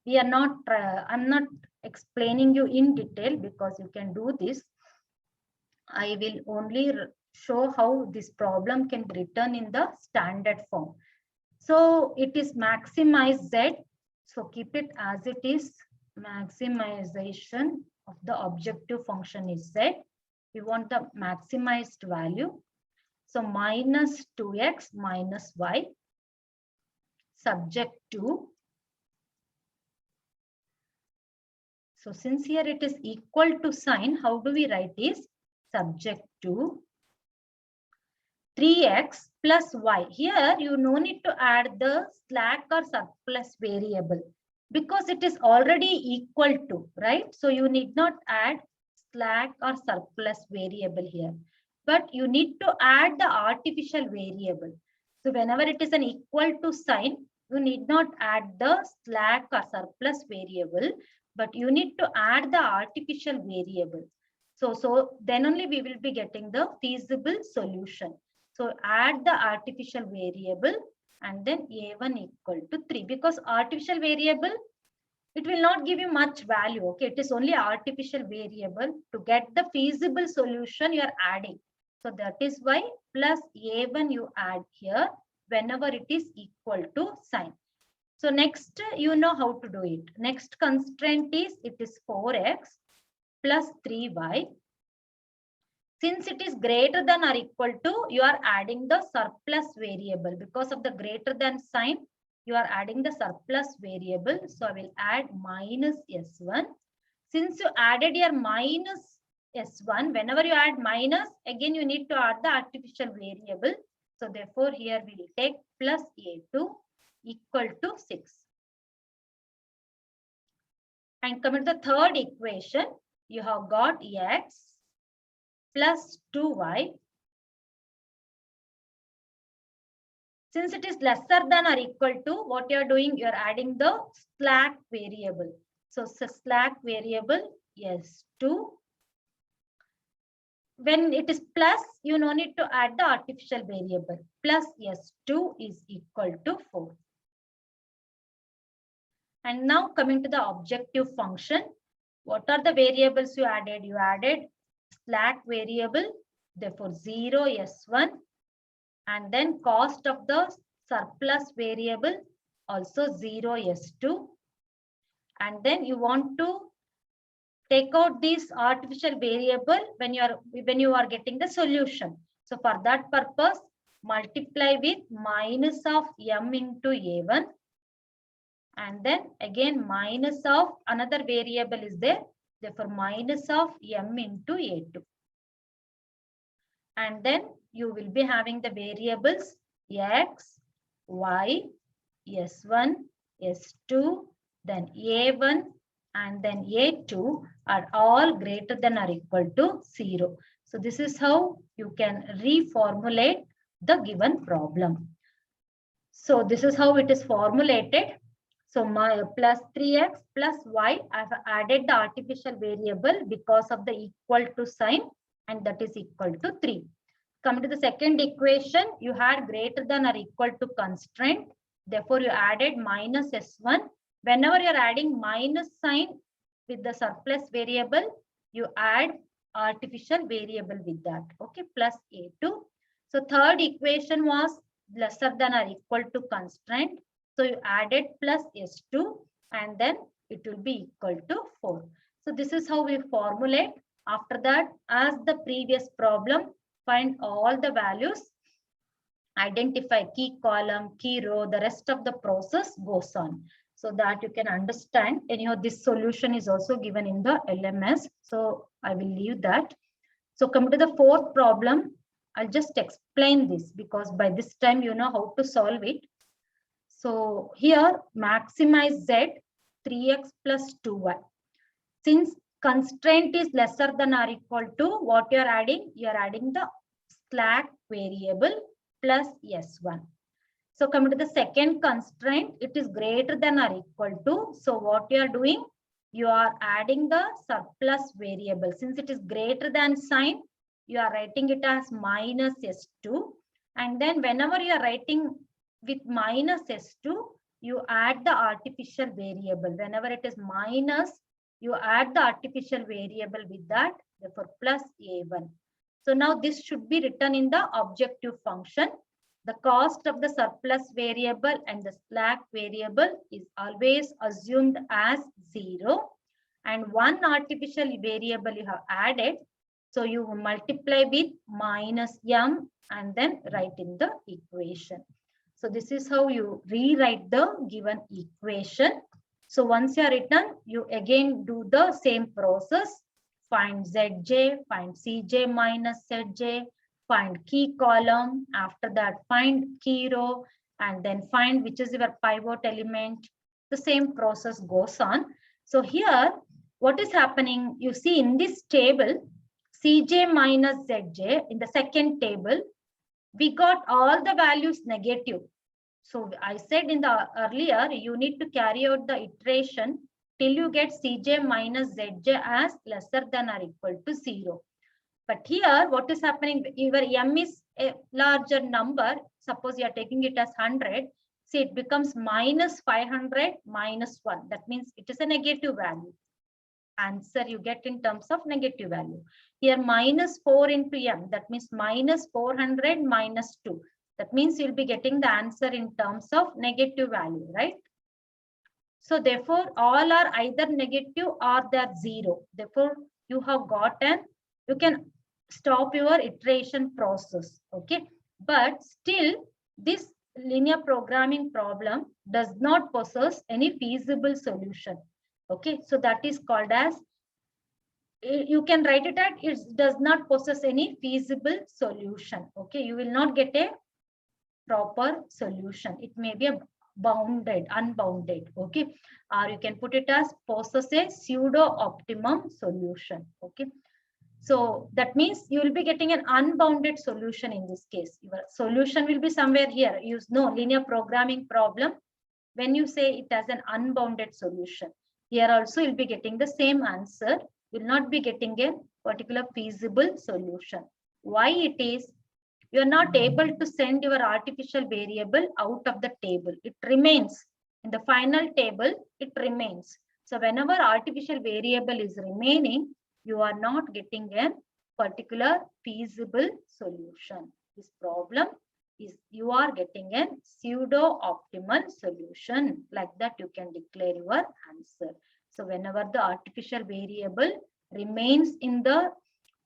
we are not, I'm not explaining you in detail because you can do this. I will only show how this problem can be written in the standard form. So it is maximize Z. So keep it as it is. Maximization of the objective function is Z. We want the maximized value. So minus 2x minus y subject to. So since here it is equal to sign, how do we write is subject to 3x plus y. Here you no need to add the slack or surplus variable because it is already equal to, right? So you need not add slack or surplus variable here, but you need to add the artificial variable. So whenever it is an equal to sign, you need not add the slack or surplus variable, but you need to add the artificial variable. So then only we will be getting the feasible solution. So add the artificial variable and then A1 equal to 3, because artificial variable it will not give you much value. Okay, it is only artificial variable. To get the feasible solution, you are adding. So that is why plus a1 you add here whenever it is equal to sign. So next, you know how to do it. Next constraint is it is 4x plus 3y. Since it is greater than or equal to, you are adding the surplus variable. Because of the greater than sign, you are adding the surplus variable. So I will add minus s1. Since you added your minus s1, whenever you add minus, again you need to add the artificial variable. So therefore here we will take plus a2 equal to 6. And coming to the third equation, you have got x plus 2y. Since it is lesser than or equal to, what you are doing, you are adding the slack variable. So slack variable s2. When it is plus, you no need to add the artificial variable. Plus s2 is equal to 4. And now coming to the objective function, what are the variables you added? You added slack variable, therefore 0 s1, and then cost of the surplus variable also 0 s2, and then you want to take out this artificial variable when you are getting the solution. So for that purpose, multiply with minus of m into a1, and then again minus of another variable is there, therefore minus of m into a2. And then you will be having the variables x, y, s1, s2, then a1, and then a2 are all greater than or equal to 0. So this is how you can reformulate the given problem. So this is how it is formulated. So my plus 3x plus y, I have added the artificial variable because of the equal to sign, and that is equal to 3. Come to the second equation, you had greater than or equal to constraint. Therefore, you added minus s1. Whenever you are adding minus sign with the surplus variable, you add artificial variable with that. Okay, plus a2. So third equation was lesser than or equal to constraint. So you added plus s2, and then it will be equal to 4. So this is how we formulate. After that, as the previous problem, find all the values, identify key column, key row, the rest of the process goes on. So that you can understand. Anyhow, this solution is also given in the LMS. So I will leave that. So come to the fourth problem. I'll just explain this because by this time you know how to solve it. So here maximize z 3x plus 2y. Since constraint is lesser than or equal to, what you are adding? You are adding the slack variable plus s1. So coming to the second constraint, it is greater than or equal to. So what you are doing? You are adding the surplus variable. Since it is greater than sign, you are writing it as minus s2. And then whenever you are writing with minus s2, you add the artificial variable. Whenever it is minus, you add the artificial variable with that, therefore plus a1. So now this should be written in the objective function. The cost of the surplus variable and the slack variable is always assumed as 0. And one artificial variable you have added. So you multiply with minus m and then write in the equation. So this is how you rewrite the given equation. So once you are written, you again do the same process. Find zj, find cj minus zj, find key column. After that, find key row, and then find which is your pivot element. The same process goes on. So here, what is happening? You see in this table, cj minus zj, in the second table, we got all the values negative. So I said in the earlier, you need to carry out the iteration till you get cj minus zj as lesser than or equal to 0. But here, what is happening? Your m is a larger number. Suppose you are taking it as 100. See, it becomes minus 500 minus 1. That means it is a negative value. Answer you get in terms of negative value. Here minus 4 into m, that means minus 400 minus 2. That means you'll be getting the answer in terms of negative value, right? So therefore, all are either negative or they're 0. Therefore, you have gotten, you can stop your iteration process, okay? But still, this linear programming problem does not possess any feasible solution, okay? So that is called as, you can write it at, it does not possess any feasible solution, okay? You will not get a proper solution. It may be a bounded, unbounded, okay? Or you can put it as possess a pseudo optimum solution, okay? So that means you will be getting an unbounded solution in this case. Your solution will be somewhere here. Use no linear programming problem. When you say it as an unbounded solution, here also you'll be getting the same answer. You will not be getting a particular feasible solution. Why it is? You are not able to send your artificial variable out of the table. It remains in the final table. It remains. So whenever artificial variable is remaining, you are not getting a particular feasible solution. This problem is you are getting a pseudo optimal solution. Like that, you can declare your answer. So whenever the artificial variable remains in the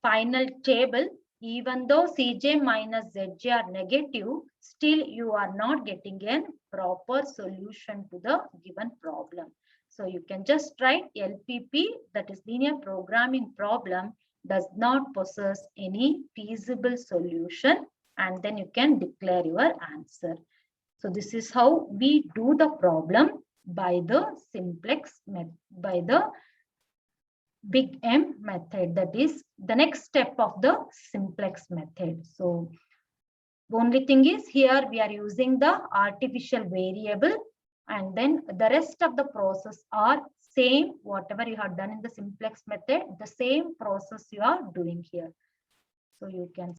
final table, even though Cj minus Zj are negative, still you are not getting a proper solution to the given problem. So you can just write LPP, that is linear programming problem, does not possess any feasible solution, and then you can declare your answer. So this is how we do the problem by the simplex method, by the big M method. That is the next step of the simplex method. So the only thing is here we are using the artificial variable, and then the rest of the process are same, whatever you have done in the simplex method, the same process you are doing here. So you can